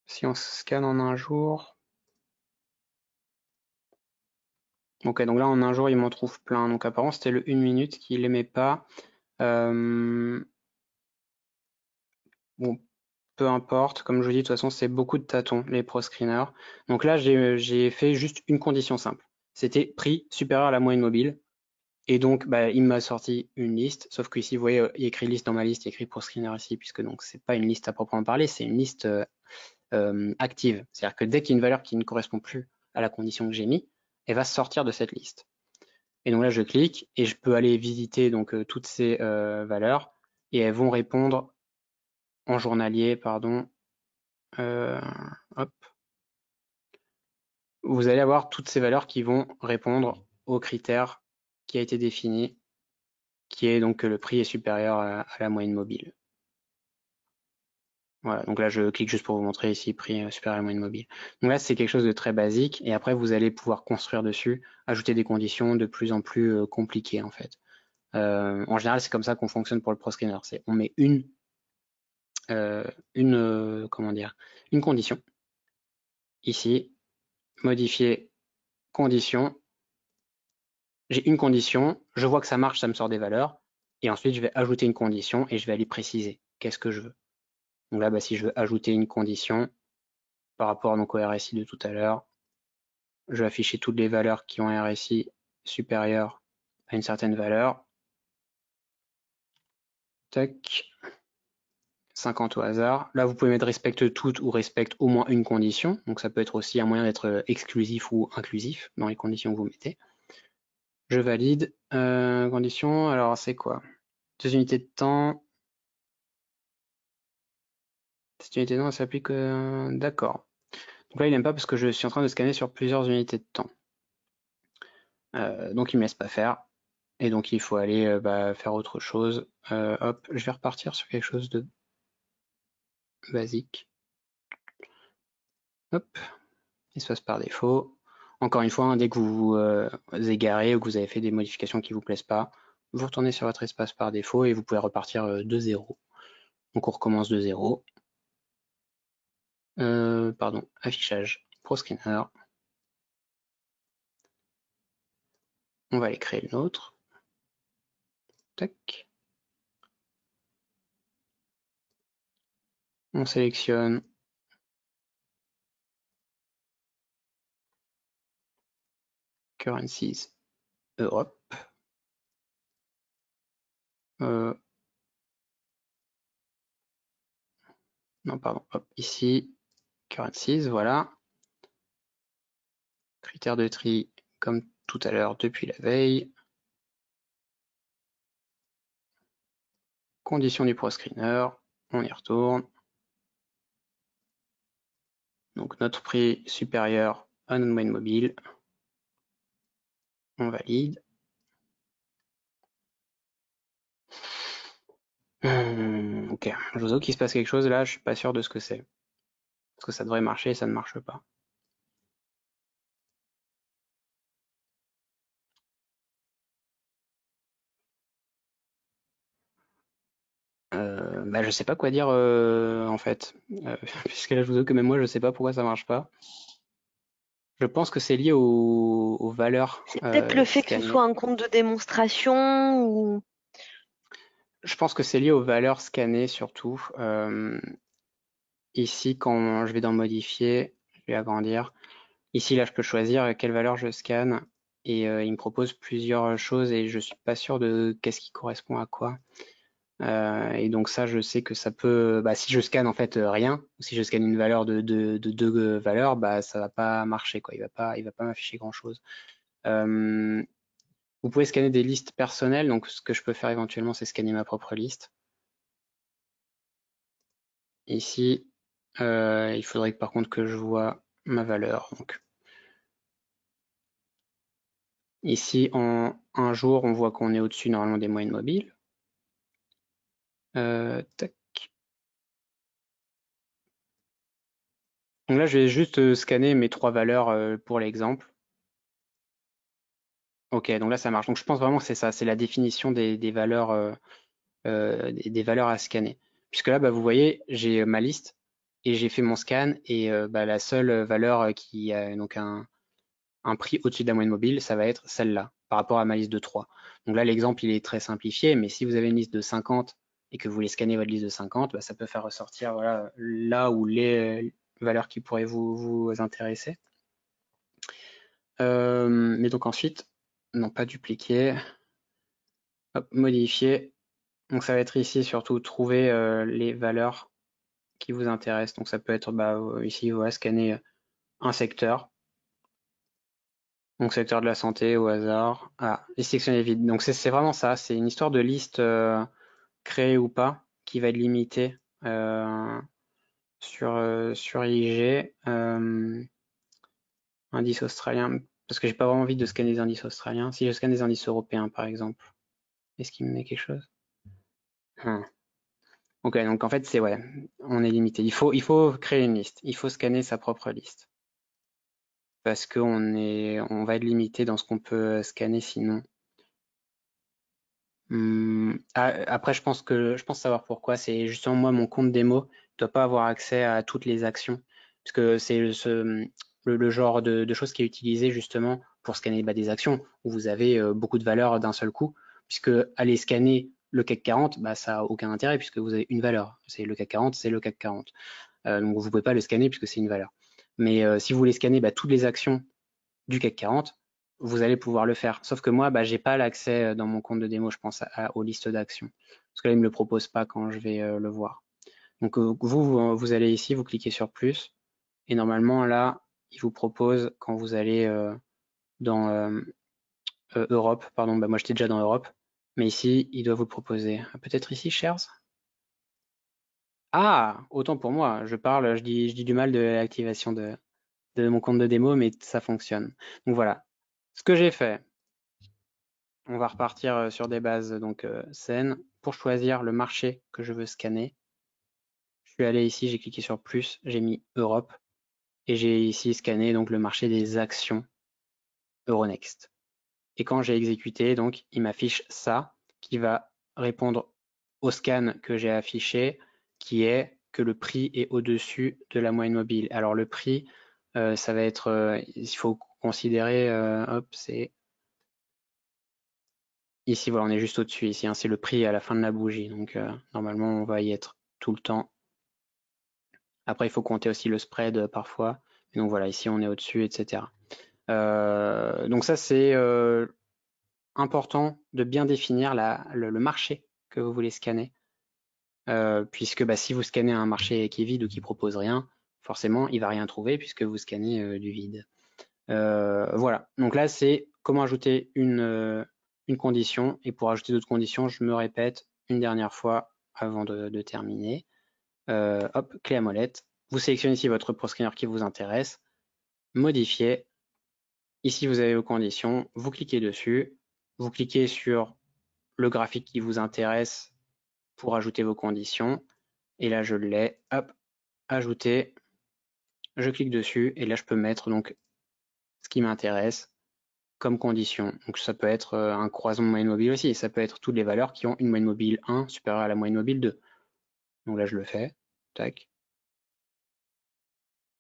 si on scanne en un jour. Ok, donc là en un jour, il m'en trouve plein. Donc apparemment, c'était le 1 minute qu'il aimait pas. Euh, bon, peu importe. Comme je vous dis, de toute façon, c'est beaucoup de tâtons, les pro screeners. Donc là, j'ai fait juste une condition simple. C'était prix supérieur à la moyenne mobile. Et donc, bah, il m'a sorti une liste. Sauf qu'ici, vous voyez, il y a écrit liste dans ma liste, il y a écrit pro screener ici, puisque donc c'est pas une liste à proprement parler, c'est une liste active. C'est-à-dire que dès qu'il y a une valeur qui ne correspond plus à la condition que j'ai mis, elle va sortir de cette liste. Et donc là, je clique et je peux aller visiter donc toutes ces valeurs et elles vont répondre en journalier, pardon. Euh, hop. Vous allez avoir toutes ces valeurs qui vont répondre au critère qui a été défini, qui est donc que le prix est supérieur à la moyenne mobile. Voilà, donc là je clique juste pour vous montrer ici prix supérieur à moyenne mobile. Donc là c'est quelque chose de très basique et après vous allez pouvoir construire dessus, ajouter des conditions de plus en plus compliquées en fait. En général c'est comme ça qu'on fonctionne pour le ProScreener, c'est on met comment dire, une condition ici, modifier condition. J'ai une condition, je vois que ça marche, ça me sort des valeurs et ensuite je vais ajouter une condition et je vais aller préciser qu'est-ce que je veux. Donc là, bah, si je veux ajouter une condition par rapport donc, au RSI de tout à l'heure, je vais afficher toutes les valeurs qui ont un RSI supérieur à une certaine valeur. Tac, 50 au hasard. Là, vous pouvez mettre respecte toutes ou respecte au moins une condition. Donc ça peut être aussi un moyen d'être exclusif ou inclusif dans les conditions que vous mettez. Je valide. Condition, alors c'est quoi? 2 unités de temps. Cette unité de temps, elle s'applique. D'accord. Donc là, il n'aime pas parce que je suis en train de scanner sur plusieurs unités de temps. Donc il me laisse pas faire. Et donc il faut aller bah, faire autre chose. Hop, je vais repartir sur quelque chose de basique. Hop, espace par défaut. Encore une fois, hein, dès que vous vous égarez ou que vous avez fait des modifications qui ne vous plaisent pas, vous retournez sur votre espace par défaut et vous pouvez repartir de zéro. Donc on recommence de zéro. Pardon, affichage ProScreener. On va aller créer le nôtre. Tac. On sélectionne Currencies Europe. Non, pardon, hop, ici, Currencies, voilà. Critères de tri, comme tout à l'heure, depuis la veille. Conditions du ProScreener, on y retourne. Donc notre prix supérieur à notre moyenne mobile. On valide. Ok, je vous avoue qu'il se passe quelque chose là, je suis pas sûr de ce que c'est. Parce que ça devrait marcher et ça ne marche pas. Bah, je sais pas quoi dire en fait. Puisque là je vous avoue que même moi je sais pas pourquoi ça marche pas. Je pense que c'est lié aux valeurs C'est peut-être le fait que ce scannées. soit un compte de démonstration ou... Je pense que c'est lié aux valeurs scannées surtout. Ici, quand je vais dans modifier, je vais agrandir. Ici, là, je peux choisir quelle valeur je scanne et il me propose plusieurs choses et je suis pas sûr de qu'est-ce qui correspond à quoi. Et donc ça, je sais que ça peut, bah, si je scanne en fait rien, ou si je scanne une valeur de deux valeurs, bah ça va pas marcher quoi. Il va pas m'afficher grand-chose. Euh, Vous pouvez scanner des listes personnelles, donc ce que je peux faire éventuellement, c'est scanner ma propre liste. Ici, il faudrait par contre que je vois ma valeur. Donc, ici, en un jour, on voit qu'on est au-dessus normalement des moyennes mobiles. Tac. Donc là, je vais juste scanner mes trois valeurs pour l'exemple. Ok, donc là, ça marche. Donc je pense vraiment que c'est ça, c'est la définition des valeurs, des valeurs à scanner. Puisque là, bah, vous voyez, j'ai ma liste et j'ai fait mon scan et bah, la seule valeur qui a donc un prix au-dessus de la moyenne mobile, ça va être celle-là, par rapport à ma liste de 3. Donc là, l'exemple, il est très simplifié, mais si vous avez une liste de 50 et que vous voulez scanner votre liste de 50, bah, ça peut faire ressortir voilà, là où les valeurs qui pourraient vous intéresser. Mais donc ensuite, non pas dupliquer, hop, modifier. Donc ça va être ici surtout trouver les valeurs qui vous intéressent. Donc ça peut être bah, ici, voilà, scanner un secteur. Donc secteur de la santé au hasard. Ah, liste sectionnée vide. Donc c'est vraiment ça, c'est une histoire de liste créée ou pas qui va être limitée sur IG. Indice australien, parce que j'ai pas vraiment envie de scanner des indices australiens. Si je scanne des indices européens par exemple, est-ce qu'il me met quelque chose? Ok, donc en fait, c'est ouais, on est limité. Il faut créer une liste. Il faut scanner sa propre liste. Parce on va être limité dans ce qu'on peut scanner sinon. Après, je pense savoir pourquoi. C'est justement moi, mon compte démo ne doit pas avoir accès à toutes les actions. Parce que c'est le genre de choses qui est utilisé justement pour scanner des actions où vous avez beaucoup de valeurs d'un seul coup. Puisque aller scanner le CAC 40, bah, ça n'a aucun intérêt puisque vous avez une valeur. C'est le CAC 40, c'est le CAC 40. Donc vous ne pouvez pas le scanner puisque c'est une valeur. Mais si vous voulez scanner toutes les actions du CAC 40, vous allez pouvoir le faire. Sauf que moi, j'ai pas l'accès dans mon compte de démo, je pense, aux listes d'actions. Parce que là, il me le propose pas quand je vais le voir. Donc vous allez ici, vous cliquez sur plus, et normalement là, il vous propose quand vous allez dans Europe, pardon, moi j'étais déjà dans Europe, mais ici, il doit vous le proposer. Peut-être ici, shares? Ah, autant pour moi, je dis du mal de l'activation de mon compte de démo, mais ça fonctionne. Donc voilà. Ce que j'ai fait, on va repartir sur des bases donc saines. Pour choisir le marché que je veux scanner, je suis allé ici, j'ai cliqué sur plus, j'ai mis Europe et j'ai ici scanné donc le marché des actions Euronext. Et quand j'ai exécuté, donc il m'affiche ça qui va répondre au scan que j'ai affiché, qui est que le prix est au-dessus de la moyenne mobile. Alors le prix, ça va être, il faut considérer, hop, c'est ici, voilà, on est juste au-dessus ici, hein, c'est le prix à la fin de la bougie. Donc normalement, on va y être tout le temps. Après, il faut compter aussi le spread parfois. Et donc voilà, ici, on est au-dessus, etc. Donc ça, c'est important de bien définir le marché que vous voulez scanner. Puisque si vous scannez un marché qui est vide ou qui propose rien, forcément, il va rien trouver puisque vous scannez du vide. Voilà, donc là, c'est comment ajouter une condition. Et pour ajouter d'autres conditions, je me répète une dernière fois avant de terminer. Hop, clé à molette. Vous sélectionnez ici votre proscanner qui vous intéresse. Modifier. Ici, vous avez vos conditions. Vous cliquez dessus. Vous cliquez sur le graphique qui vous intéresse pour ajouter vos conditions. Et là, je l'ai. Hop, ajouter. Je clique dessus. Et là, je peux mettre donc ce qui m'intéresse comme condition. Donc ça peut être un croisement de moyenne mobile aussi. Ça peut être toutes les valeurs qui ont une moyenne mobile 1 supérieure à la moyenne mobile 2. Donc là, je le fais. Tac.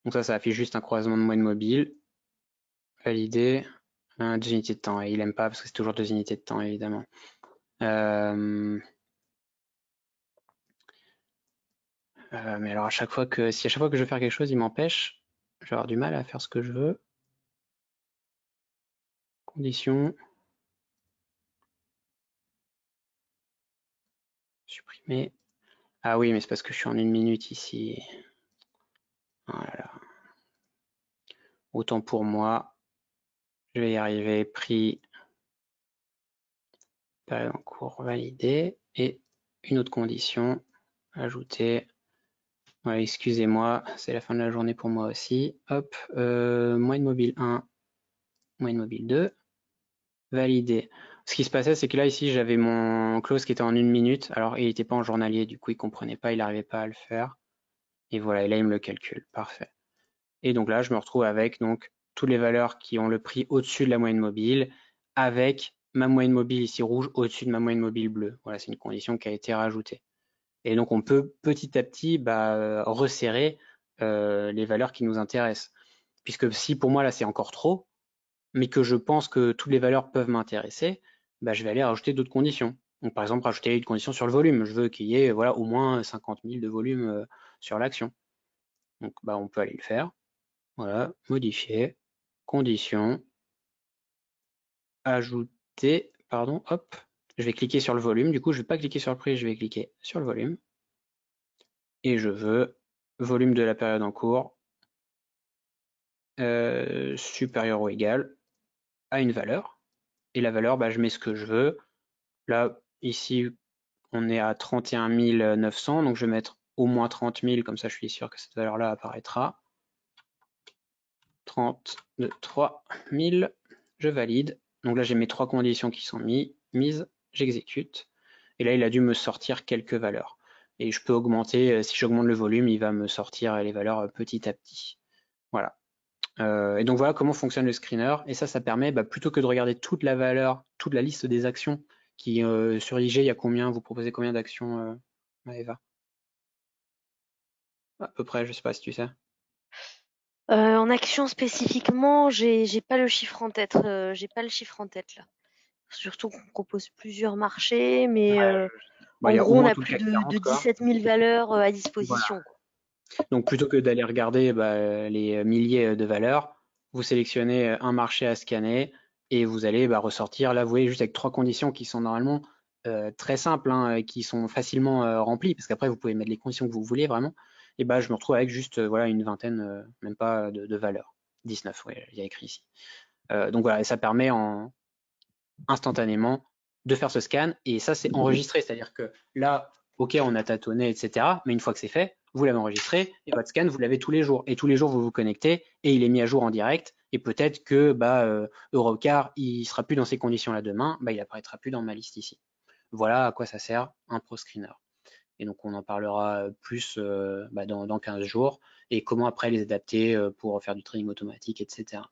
Donc ça affiche juste un croisement de moyenne mobile. Valider. 2 unités de temps. Et il aime pas parce que c'est toujours 2 unités de temps, évidemment. Mais alors si à chaque fois que je veux faire quelque chose, il m'empêche, je vais avoir du mal à faire ce que je veux. Conditions. Supprimer. Ah oui, mais c'est parce que je suis en 1 minute ici. Voilà. Autant pour moi. Je vais y arriver. Prix. Période en cours validée. Et une autre condition. Ajouter. Ouais, excusez-moi, c'est la fin de la journée pour moi aussi. Hop, moyenne mobile 1, moyenne mobile 2, valider. Ce qui se passait, c'est que là, ici, j'avais mon close qui était en 1 minute. Alors, il n'était pas en journalier, du coup, il comprenait pas, il n'arrivait pas à le faire. Et voilà, et là, il me le calcule. Parfait. Et donc là, je me retrouve avec donc toutes les valeurs qui ont le prix au-dessus de la moyenne mobile, avec ma moyenne mobile ici rouge au-dessus de ma moyenne mobile bleue. Voilà, c'est une condition qui a été rajoutée. Et donc, on peut petit à petit resserrer les valeurs qui nous intéressent. Puisque si pour moi, là, c'est encore trop, mais que je pense que toutes les valeurs peuvent m'intéresser, je vais aller rajouter d'autres conditions. Donc, par exemple, rajouter une condition sur le volume. Je veux qu'il y ait voilà, au moins 50 000 de volume sur l'action. Donc, on peut aller le faire. Voilà, modifier, condition, ajouter, pardon, hop. Je vais cliquer sur le volume. Du coup, je ne vais pas cliquer sur le prix, je vais cliquer sur le volume. Et je veux volume de la période en cours supérieur ou égal à une valeur. Et la valeur, je mets ce que je veux. Là, ici, on est à 31 900, donc je vais mettre au moins 30 000, comme ça je suis sûr que cette valeur-là apparaîtra. 33 000, je valide. Donc là, j'ai mes 3 conditions qui sont mises, j'exécute. Et là, il a dû me sortir quelques valeurs. et je peux augmenter, si j'augmente le volume, il va me sortir les valeurs petit à petit. Voilà. Et donc voilà comment fonctionne le screener. Et ça permet, plutôt que de regarder toute la valeur, toute la liste des actions qui sur IG, il y a combien, vous proposez combien d'actions, Maëva? À peu près, je sais pas si tu sais. En action spécifiquement, j'ai pas le chiffre en tête. J'ai pas le chiffre en tête là. Surtout qu'on propose plusieurs marchés, mais Ouais, en il y a au gros, on moins a tout le plus CAC de 40, quoi. 17 000 valeurs à Voilà. disposition, quoi. Donc plutôt que d'aller regarder les milliers de valeurs, vous sélectionnez un marché à scanner et vous allez ressortir. Là, vous voyez, juste avec trois conditions qui sont normalement très simples, hein, et qui sont facilement remplies, parce qu'après, vous pouvez mettre les conditions que vous voulez vraiment. Et je me retrouve avec juste voilà, une vingtaine, même pas de valeurs. 19, oui, il y a écrit ici. Donc voilà, et ça permet instantanément de faire ce scan. Et ça, c'est enregistré. C'est-à-dire que là, OK, on a tâtonné, etc. Mais une fois que c'est fait, vous l'avez enregistré et votre scan, vous l'avez tous les jours. Et tous les jours, vous vous connectez et il est mis à jour en direct. Et peut-être que Eurocar, il sera plus dans ces conditions-là demain, il apparaîtra plus dans ma liste ici. Voilà à quoi ça sert un Pro Screener. Et donc, on en parlera plus dans 15 jours et comment après les adapter pour faire du trading automatique, etc.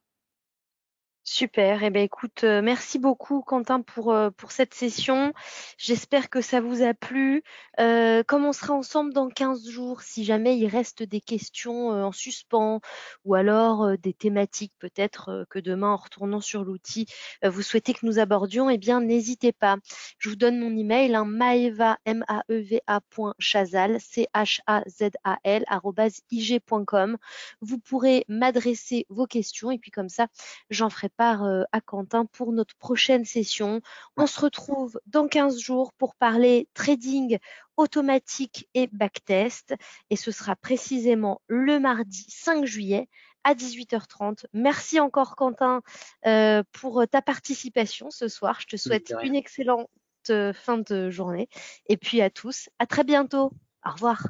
Super. Eh ben, écoute, merci beaucoup, Quentin, pour cette session. J'espère que ça vous a plu. Comme on sera ensemble dans 15 jours, si jamais il reste des questions en suspens ou alors des thématiques peut-être que demain, en retournant sur l'outil, vous souhaitez que nous abordions, eh bien, n'hésitez pas. Je vous donne mon email, hein, maeva, maeva.chazal, chazal, @ig.com. Vous pourrez m'adresser vos questions et puis comme ça, j'en ferai part à Quentin pour notre prochaine session. On se retrouve dans 15 jours pour parler trading automatique et backtest. Et ce sera précisément le mardi 5 juillet à 18h30. Merci encore Quentin pour ta participation ce soir. Je te souhaite De rien. une excellente fin de journée. Et puis à tous, à très bientôt. Au revoir.